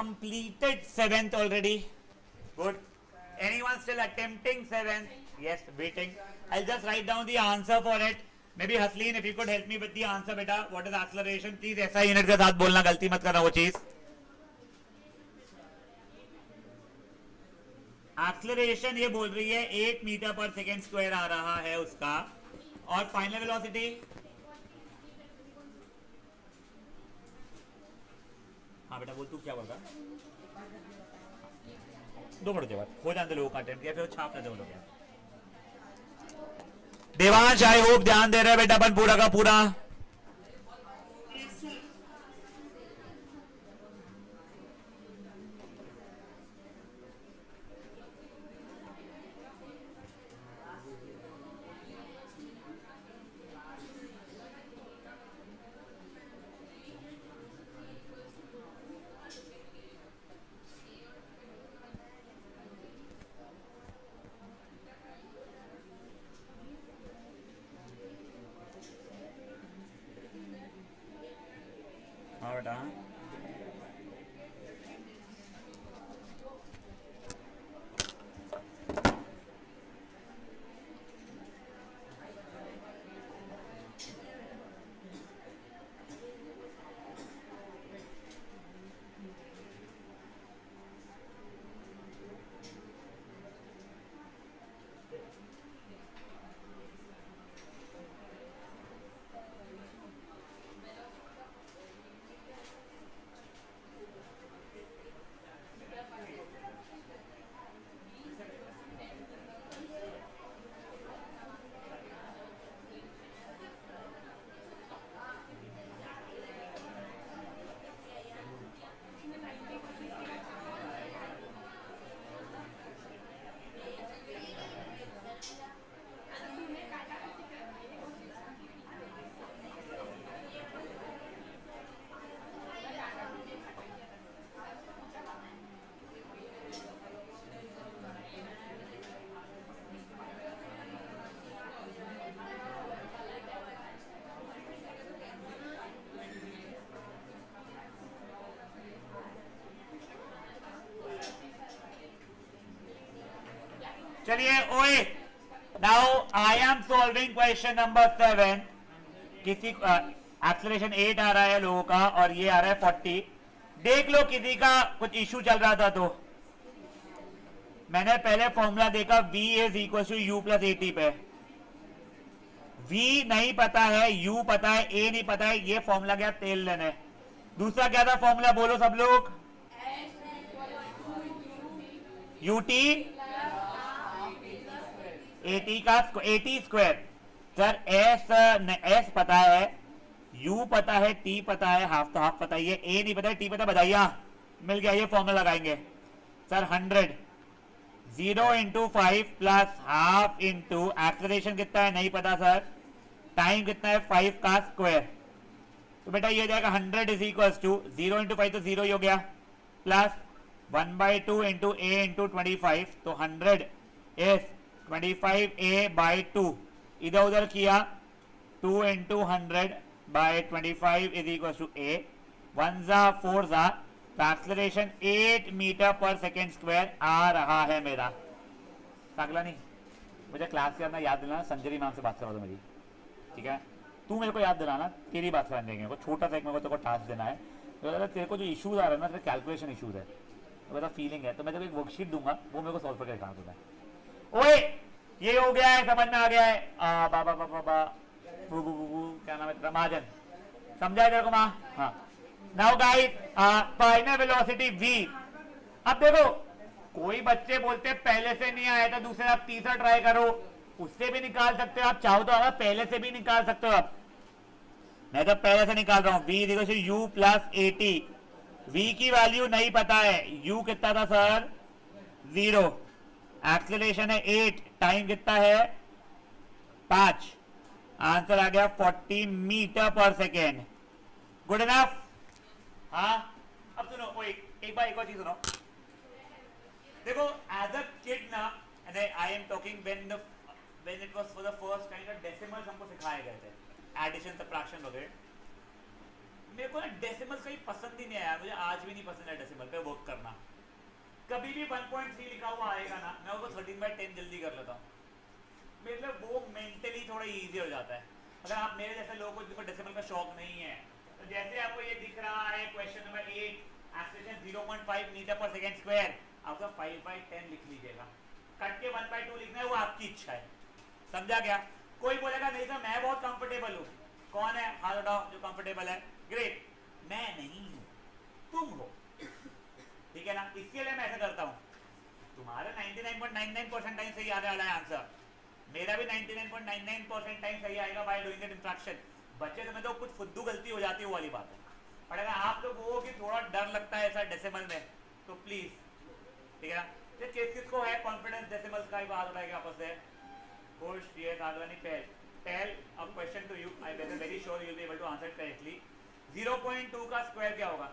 completed 7th already? Good. Anyone still attempting 7th? Yes, waiting. I'll just write down the answer for it. Maybe Hasleen, if you could help me with the answer, beta. What is acceleration? Please ऐसा unit के साथ बोलना, गलती मत करना वो चीज. Acceleration ये बोल रही है 8 मीटर पर सेकेंड स्क्वायर आ रहा है उसका, और फाइनल वेलोसिटी हाँ बेटा बोल, तू क्या बोल रहा? दो मिनट के बाद हो जाते लोगों का अटेम्प्ट किया, फिर छाप लेते लोग. देवांश आई होप ध्यान दे रहे बेटा अपन पूरा का पूरा. हाँ बेटा चलिए ओए, now I am solving question number 7. किसी एक्सेलरेशन 8 आ रहा है लोगों का और ये आ रहा है 40. देख लो किसी का कुछ इशू चल रहा था तो मैंने पहले फॉर्मूला देखा v is equal to u plus a t पे. v नहीं पता है, u पता है, a नहीं पता है, ये फॉर्मूला क्या तेल लेने. दूसरा क्या था फॉर्मूला, बोलो सब लोग. ut एटी का एटी स्क्वायर. सर एस पता है, u पता है, t पता है, हाफ तो हाफ पता है, ये a नहीं पता है, t पता है, बधाइया मिल गया. ये फॉर्मूला लगाएंगे sir. 100 0 into 5 plus half into acceleration कितना है नहीं पता सर, टाइम कितना है 5 का स्क्वायर. तो बेटा ये हो जाएगा 100 इज इक्वल टू 0 इंटू 5 तो 0 ही हो गया, प्लस 1/2 इंटू a इंटू 25. तो 100 इज 25a/2. इधर उधर किया 2 into 100 by 25 is equal to a. 1 जा 4 जा. एक्सेलरेशन 8 मीटर पर सेकेंड स्क्वायर आ रहा है मेरा. पागला नहीं, मुझे क्लास करना याद दिलाना. संजरी मैम से बात करा दो मेरी, ठीक है. तू मेरे को याद दिलाना, तेरी बात कराने देंगे. छोटा सा एक मेरे को तेरे को टास्क देना है. तो तेरे को जो इशूज आ रहा है ना, तेरे कैलकुलेशन इशूज है, तो मेरा फीलिंग है, तो मैं तेरे को एक वर्कशीट दूंगा, वो मेरे को सॉल्व करके दिखाना दूंगा. ओए ये हो गया है, समझ में आ गया है. बाबा बाबा बू बू बू क्या नाम है तेरा, महाजन, समझा है तेरे को माँ. हाँ now guys, final velocity v. अब देखो कोई बच्चे बोलते पहले से नहीं आया था, दूसरे आप तीसरा ट्राई करो, उससे भी निकाल सकते हो आप चाहो तो. आप पहले से भी निकाल सकते हो आप, मैं तो पहले से निकाल रहा हूं. v is equal to u plus 80. v की वैल्यू नहीं पता है, u कितना था सर 0. एक्सेलरेशन है 8, टाइम कितना है 5. आंसर आ गया 40 मीटर पर सेकेंड. Good enough. हाँ अब सुनो, एक बार एक और चीज सुनो. देखो एज अ किड ना, I am talking when it was for the first time, decimals हमको सिखाए गए थे, एडिशन सब्ट्रैक्शन वगैरह. मेरे को ना डेसिमल कहीं पसंद ही नहीं आया, मुझे आज भी नहीं पसंद है डेसिमल पे वर्क करना। कभी भी 1.3 लिखा हुआ आएगा ना, मैं उसको 13/10 जल्दी कर लेता हूँ। मतलब वो मेंटली थोड़ा इजी हो जाता है। अगर आप मेरे जैसे लोगों को जिनको डेसिमल का शौक नहीं है, तो जैसे आपको ये दिख रहा है क्वेश्चन नंबर 8 एक्सप्रेशन 0.5 मीटर पर सेकेंड स्क्वायर, आप 5/10 लिख लीजिएगा। कट के 1/2 लिखना है, वो आपकी इच्छा है। समझा क्या? कोई बोलेगा नहीं सर मैं बहुत कंफर्टेबल हूँ, कौन है हाथ उठाओ जो कंफर्टेबल है? ग्रेट, मैं नहीं हूँ, तुम हो, ठीक है ना? इसके लिए मैं ऐसा करता हूँ, तुम्हारा 99.99% टाइम सही आने वाला है आंसर, मेरा भी 99.99% टाइम सही आएगा बाय डूइंग दैट इंस्ट्रक्शन। बच्चे समय तो कुछ फुद्दू गलती हो जाती है, वो वाली बात है। पर अगर आप लोग वो कि थोड़ा डर लगता है ऐसा डेसिमल में, तो प्लीज, ठीक है ना? किसको है कॉन्फिडेंस डेसिमल्स का? बात उठाएगा आपस से। खुश ये साधवानी पहल अब question to you, I am very sure you will be able to answer correctly. 0.2 का स्क्वायर क्या होगा?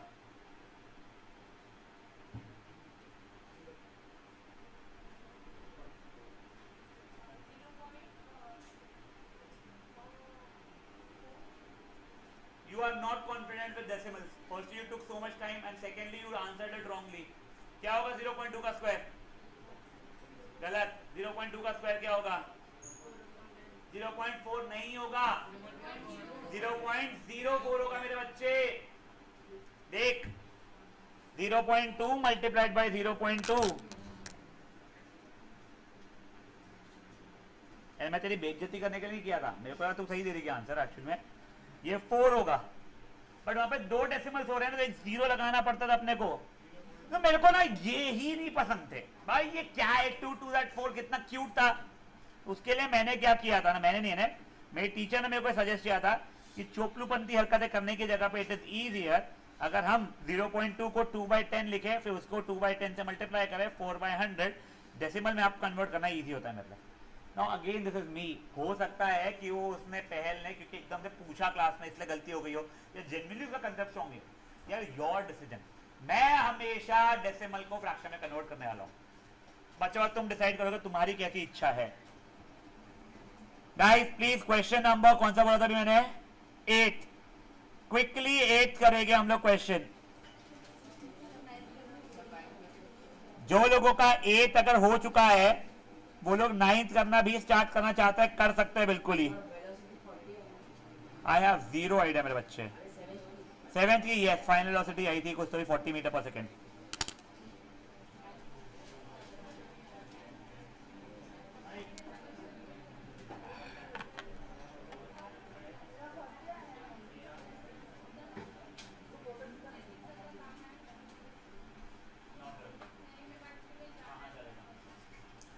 You are not confident with decimals. Firstly, you took so much time, and secondly, you answered it wrongly. क्या होगा 0.2 का square? गलत। 0.2 का square क्या होगा? 0.4 नहीं होगा, 0.04 होगा मेरे बच्चे। देख 0.2 मल्टीप्लाइड बाय 0.2। मैं तेरी बेइज्जती करने के लिए किया था, मेरे को तू सही दे रही आंसर एक्चुअल में ये 4 होगा, बट वहां पे 2 डेसिमल्स हो रहे हैं ना, तो एक 0 लगाना पड़ता था अपने को। तो मेरे को ना ये ही नहीं पसंद थे भाई, ये क्या है 2 to that 4 कितना क्यूट था। उसके लिए मैंने क्या किया था ना, मैंने नहीं है, मेरी टीचर ने मेरे को सजेस्ट किया था कि चोपलूपंथी हरकतें करने की जगह पे इट इज ईजियर अगर हम 0.2 को 2/10 लिखे, फिर उसको 2/10 से मल्टीप्लाई करें 4/100, डेसिमल में आप कन्वर्ट करना ईजी होता है मतलब। Now again this is me, हो सकता है कि वो उसने पहल ने क्योंकि एकदम से पूछा क्लास में इसलिए गलती हो गई हो, या जेन्युइनली उसका कंसेप्ट स्ट्रांग है यार, योर डिसीजन। मैं हमेशा डेसिमल को फ्रैक्शन में कन्वर्ट करने वाला हूं, बच्चों तुम डिसाइड करोगे तुम्हारी कैसी इच्छा है। गाइस प्लीज क्वेश्चन नंबर कौन सा बोला था अभी मैंने? 8। क्विकली 8 करेंगे हम लोग क्वेश्चन। जो लोगों का 8 अगर हो चुका है वो लोग 9th करना भी स्टार्ट करना चाहते हैं, कर सकते हैं बिल्कुल ही। आई हैव 0 आइडिया मेरे बच्चे। 7th की यस फाइनल वेलोसिटी आई थी कुछ तो भी 40 मीटर पर सेकेंड।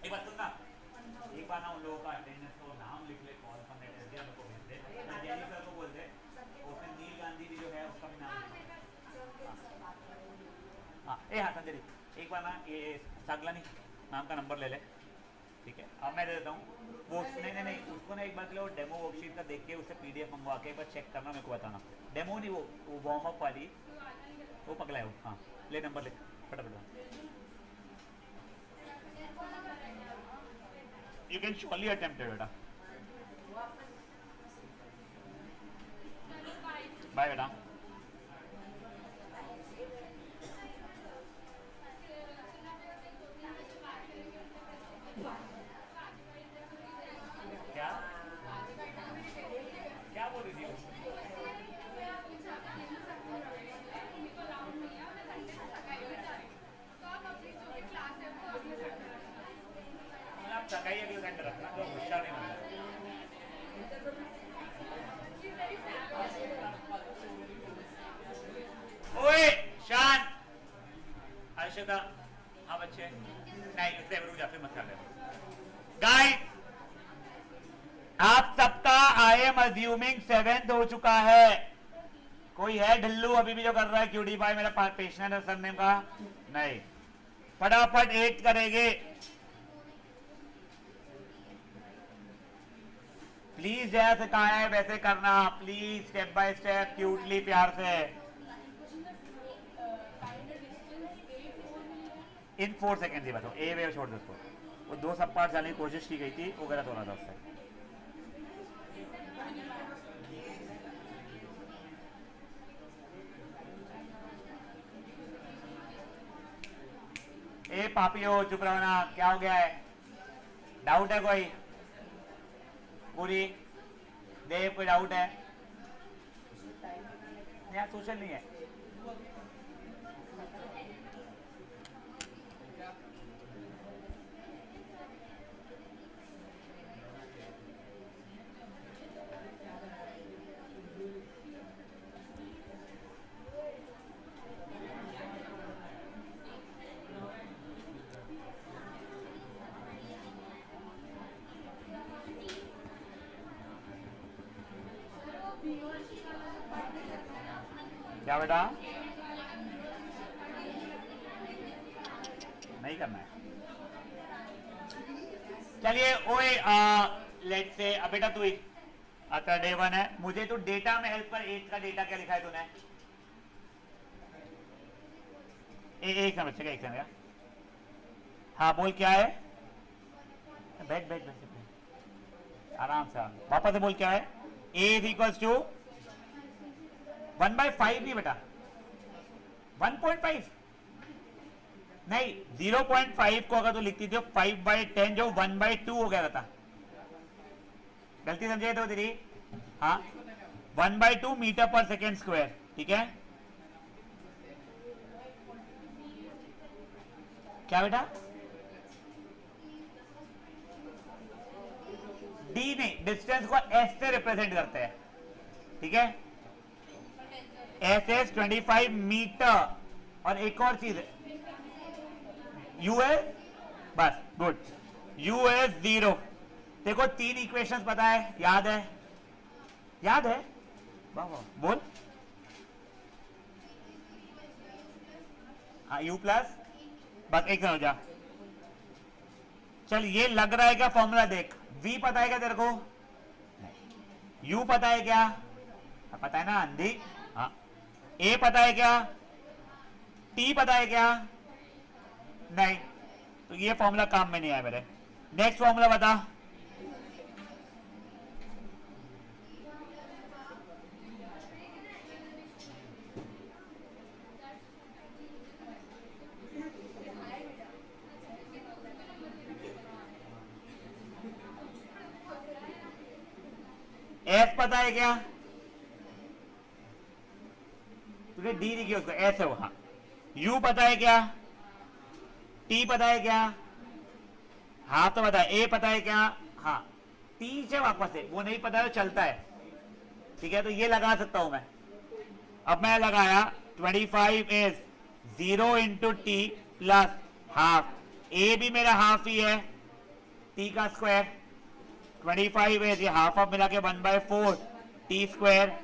एक बात सुनना, एक बार ना उन लोगों का अटेंडेंस को नाम लिख ले, कॉल पर नेट एसडीएम को भेज दे, जेली सर को बोल दे, उसमें नील गांधी भी जो है उसका भी नाम लिख। हाँ हाँ संजय जी, एक बार ना ये सागलानी नाम का नंबर ले ले, ठीक है? अब मैं दे देता हूँ वो, नहीं उसको ना एक बार के लिए वो डेमो वर्कशीट का देख के उससे पीडीएफ मंगवा के एक बार चेक करना, मेरे को बताना। डेमो नहीं, वो वार्म अप वाली, वो पगला है वो। हाँ ले नंबर लिख फटाफट। You can surely attempt it, बेटा। बाय बेटा। क्या क्या बोल रही थी? सगाई अगले सेंटर रखना, जो होशियार नहीं बनता। ओए शान अर्षदा, हाँ बच्चे नहीं उससे रुक जा, फिर मत कर। गाइस आप सबका आई एम अज्यूमिंग 7th हो चुका है। कोई है ढिल्लू अभी भी जो कर रहा है क्यूडी भाई मेरा पेशेंट है सरनेम का? नहीं, फटाफट 8 करेंगे प्लीज। जैसे कहा है वैसे करना please, step by step cutely प्यार से। इन 4 सेकेंड ही बताओ, ए वे छोड़ दो उसको, वो 2 सब पार्ट जाने की कोशिश की गई थी, वो गलत हो रहा था उससे। ए पापियो चुप रहो ना, क्या हो गया है? डाउट है कोई? पूरी देव कोई डाउट है? यार सोशल नहीं है। क्या बेटा? नहीं करना है। चलिए ओए लेट्स से अब बेटा तू ही आता डे 1 है, मुझे तो डेटा में हेल्प कर। 8 का डेटा क्या लिखा है तूने? एक समझ का, एक समझ। हाँ बोल क्या है? बैठ बैठ बैठ आराम से वापस से बोल क्या है? a इज इक्वल्स टू 1/5 नहीं बेटा, 1.5 नहीं, 0.5 को अगर तो लिखती थी 5/10 जो 1/2 हो गया था। गलती समझे तो तेरी? हाँ 1/2 मीटर पर सेकेंड स्क्वायर, ठीक है। क्या बेटा? डी नहीं, डिस्टेंस को एस से रिप्रेजेंट करते हैं, ठीक है। एस एस 25 मीटर, और एक और चीज है यूएस, बस गुड, यूएस 0। देखो 3 इक्वेशंस पता है, याद है? याद है? वाह वाह बोल। हाँ यू प्लस, बस एक समझ जा। चल ये लग रहा है क्या फॉर्मूला? देख v पता है क्या तेरे को? u पता है क्या? पता है ना अंधी। हाँ a पता है क्या? t पता है क्या? नहीं, तो ये फॉर्मूला काम में नहीं आया मेरे। नेक्स्ट फॉर्मूला बता। एस पता है क्या? तुझे डी लिखी उसको, एस है वो। हाँ यू पता है क्या? टी पता है क्या? हाँ तो बता। ए पता है क्या? हाँ टी से वापस है, वो नहीं पता है तो चलता है, ठीक है। तो ये लगा सकता हूं मैं। अब मैं लगाया 25 is 0 into T plus half. A भी मेरा हाफ ही है, टी का स्क्वायर। 25 इज ये हाफ ऑफ मिला के 1/4 T square.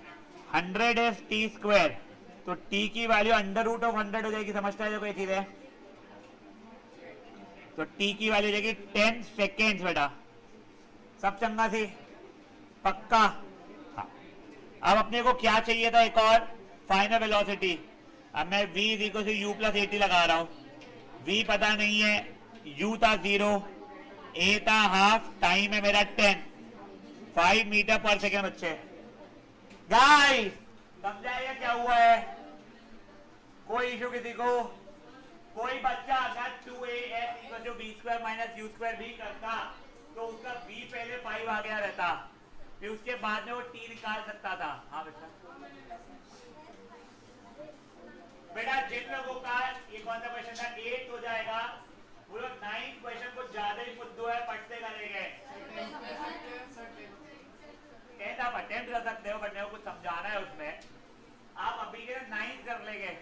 100 is T square, तो टी की वैल्यू √100 हो जाएगी। समझता है कोई चीज है? तो टी की वैल्यू हो जाएगी 10 सेकेंड्स बेटा। सब चंगा सी पक्का? हाँ। अब अपने को क्या चाहिए था? एक और फाइनल वेलोसिटी। अब मैं v is equal to u plus 80 लगा रहा हूं। v पता नहीं है, u था 0, a था हाफ, टाइम है मेरा 10, 5 मीटर पर सेकेंड। बच्चे गाइस समझाइए क्या हुआ है? कोई इशू किसी को? कोई बच्चा अगर 2as equal to b square minus u square भी करता तो उसका v पहले 5 आ गया रहता, फिर उसके बाद में वो t निकाल सकता था। हाँ बेटा, बेटा जिन लोगों का ये कौन सा क्वेश्चन था 8 हो जाएगा, वो लोग 9 क्वेश्चन को ज्यादा ही फुद्दू है, पढ़ते करेंगे। 10 आप अटेम्प्ट कर सकते हो, बट मेरे को कुछ समझाना है उसमें। आप अभी के 9 कर लेंगे।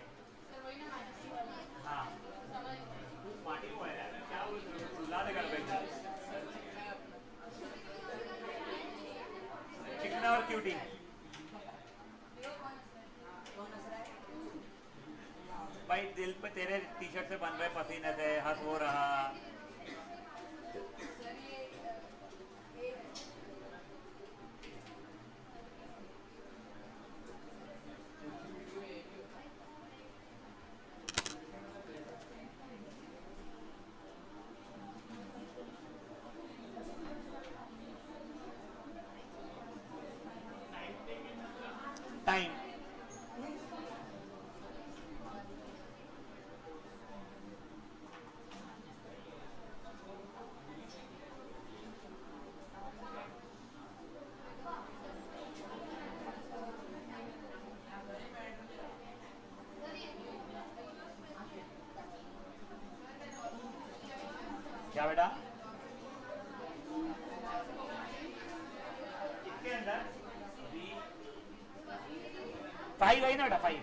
हाँ पार्टी हुआ है क्या? कर देंगे चिकना और क्यूटी। भाई दिल पे तेरे टी शर्ट से बन रहे पसीने से हंस हो रहा। टाइम क्या बेटा? इसके अंदर फाइव है ना बेटा, 5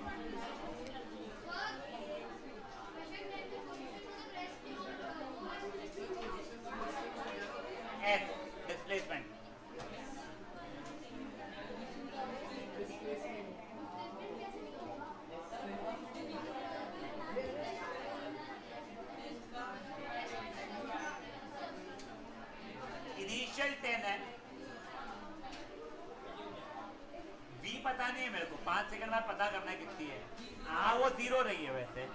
एस डिस्प्लेसमेंट। इनिशियल 10 है, v पता नहीं है मेरे को, 5 सेकंड बाद पता करना है कितनी है। हाँ वो 0 रही है वैसे,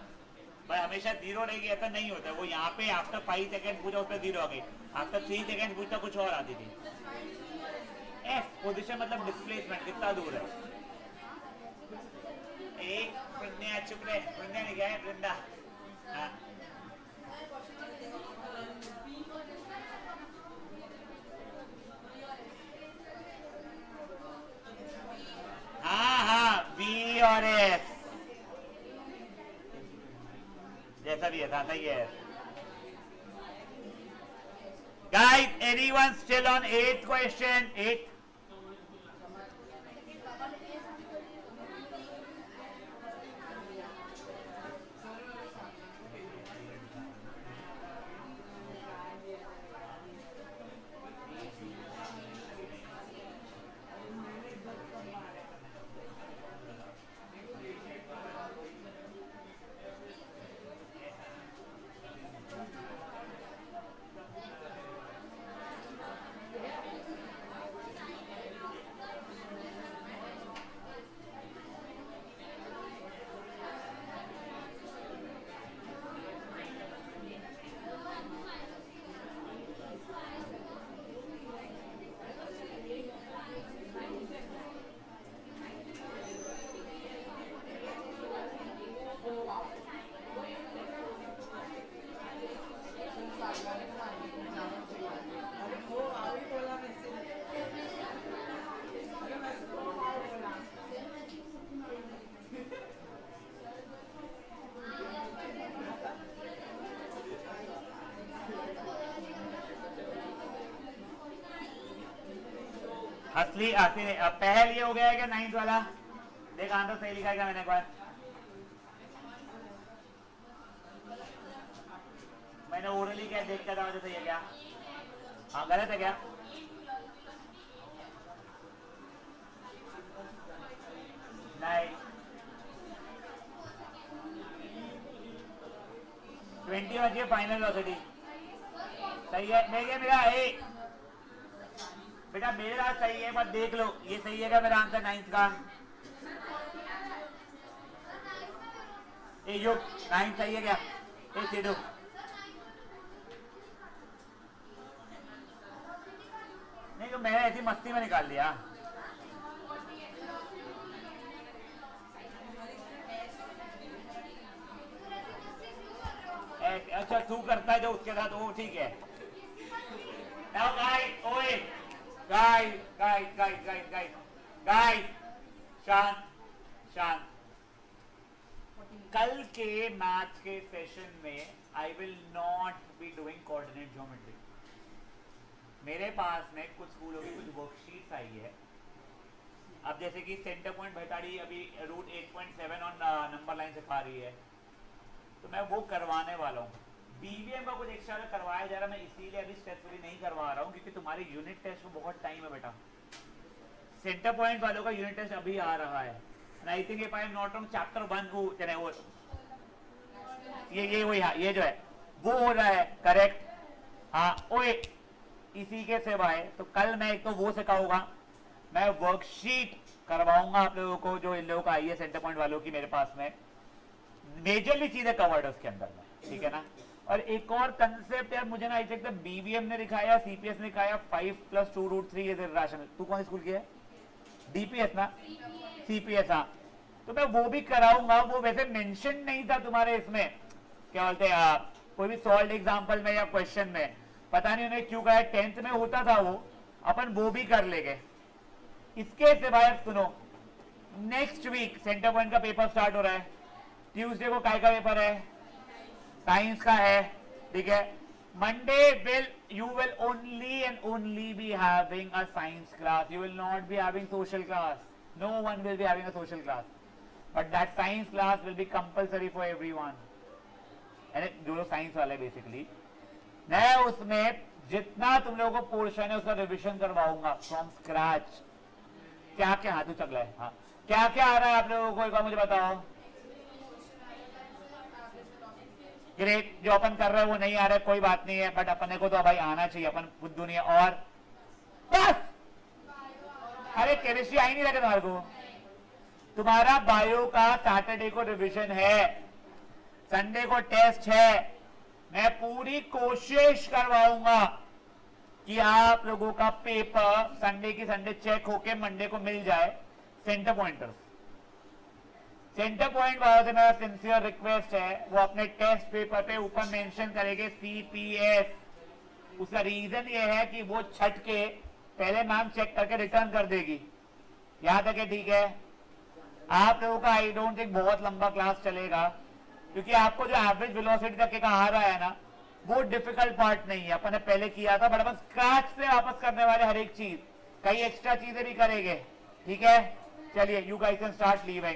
भाई हमेशा 0 रहेगी ऐसा नहीं होता है। वो यहाँ पे आफ्टर 5 सेकंड पूछा उस पर 0 आ गई, आफ्टर 3 सेकंड पूछता कुछ और आती थी। एफ पोजीशन मतलब डिस्प्लेसमेंट, कितना दूर है। एक वृंदा चुप रहे, वृंदा नहीं गया है, वृंदा हाँ वी और एफ जैसा भी है था सही है। Guys, anyone still on 8th question? 8? असली असली पहल ये हो गया है क्या 9th वाला? देख आंसर सही लिखा है क्या मैंने एक बार? मैंने ओरली क्या देख कर सही है क्या? हाँ गलत है क्या? नहीं 20 बची है फाइनल वेलोसिटी, सही है। देखिए मेरा ए बेटा मेरा सही है, बस देख लो ये सही है क्या मेरा आंसर 9th का? ए युग 9th सही है क्या? ए सीधू नहीं तो मैंने ऐसी मस्ती में निकाल दिया। अच्छा तू करता है जो उसके साथ वो ठीक है। Now guys, ओए गाइस शांत शांत। कल के मैथ्स के सेशन में I will not be doing coordinate geometry. मेरे पास में कुछ स्कूलों की कुछ वर्कशीट्स आई है। अब जैसे कि सेंटर पॉइंट भैताड़ी अभी रूट 8.7 और नंबर लाइन सिखा रही है, तो मैं वो करवाने वाला हूँ। बीवीएम का कुछ एक्स्ट्रा करवाया जा रहा, मैं इसीलिए अभी स्ट्रेसफुली नहीं करवा रहा हूँ क्योंकि तुम्हारे यूनिट टेस्ट को बहुत टाइम है बेटा। सेंटर पॉइंट वालों का यूनिट टेस्ट अभी आ रहा है। I think if I am not wrong chapter 1 वो ये वही हाँ ये जो है वो हो रहा है करेक्ट। हाँ ओए इसी के सिवाय तो कल मैं एक तो वो सिखाऊंगा, मैं वर्कशीट करवाऊंगा आप लोगों को जो इन लोगों का आई है सेंटर पॉइंट वालों की। मेरे पास में मेजरली चीजें कवर्ड है उसके अंदर में, ठीक है ना। और एक और कंसेप्ट यार मुझे ना आई थिंक बीवीएम ने दिखाया, सीपीएस ने दिखाया 5+2√3 इज इरेशनल। तू कौन स्कूल की है? डीपीएस ना? सीपीएस हाँ, तो मैं वो भी कराऊंगा। वो वैसे मेंशन नहीं था तुम्हारे इसमें क्या बोलते हैं कोई भी सॉल्व एग्जांपल में या क्वेश्चन में, पता नहीं उन्हें क्यों कहा। 10th में होता था वो, अपन वो भी कर लेंगे। इसके सिवाय सुनो, नेक्स्ट वीक सेंटर पॉइंट का पेपर स्टार्ट हो रहा है। ट्यूसडे को काय का पेपर है? साइंस का है, ठीक है। Monday you will only and only be having a science class. You will not be having social class. No one will be having a social class. But that science class will be compulsory for everyone. And जो लोग science वाले basically, मैं उसमें जितना तुम लोगों को portion है उसका रिविजन करवाऊंगा फ्रॉम स्क्रैच. क्या क्या हाथ चकला है, हाँ क्या क्या आ रहा है आप लोगों को, एक बार मुझे बताओ. ग्रेट, जो अपन कर रहे हैं वो नहीं आ रहा है कोई बात नहीं है, बट अपने को तो भाई आना चाहिए, अपन बुद्धू नहीं है. और बस, अरे केमिस्ट्री आई नहीं लगे तुम्हारे को. तुम्हारा बायो का सैटरडे को रिवीजन है, संडे को टेस्ट है. मैं पूरी कोशिश करवाऊंगा कि आप लोगों का पेपर संडे की संडे चेक होके मंडे को मिल जाए. सेंटर पॉइंटर्स, सेंटर पॉइंट वालों से मेरा सिंसियर रिक्वेस्ट है वो अपने टेस्ट पेपर पे ऊपर मेंशन करेंगे CPS. उसका रीजन ये है कि वो छट के पहले मैम चेक करके रिटर्न कर देगी. यहां तक है, ठीक है. आप लोगों का आई डोंट थिंक बहुत लंबा क्लास चलेगा, क्योंकि आपको जो एवरेज वेलोसिटी तक का आ रहा है ना, वो डिफिकल्ट पार्ट नहीं है. अपन ने पहले किया था, बट अपन स्क्रैच से वापस करने वाले हर एक चीज, कई एक्स्ट्रा चीजें भी करेंगे. ठीक है, चलिए you guys can start leaving.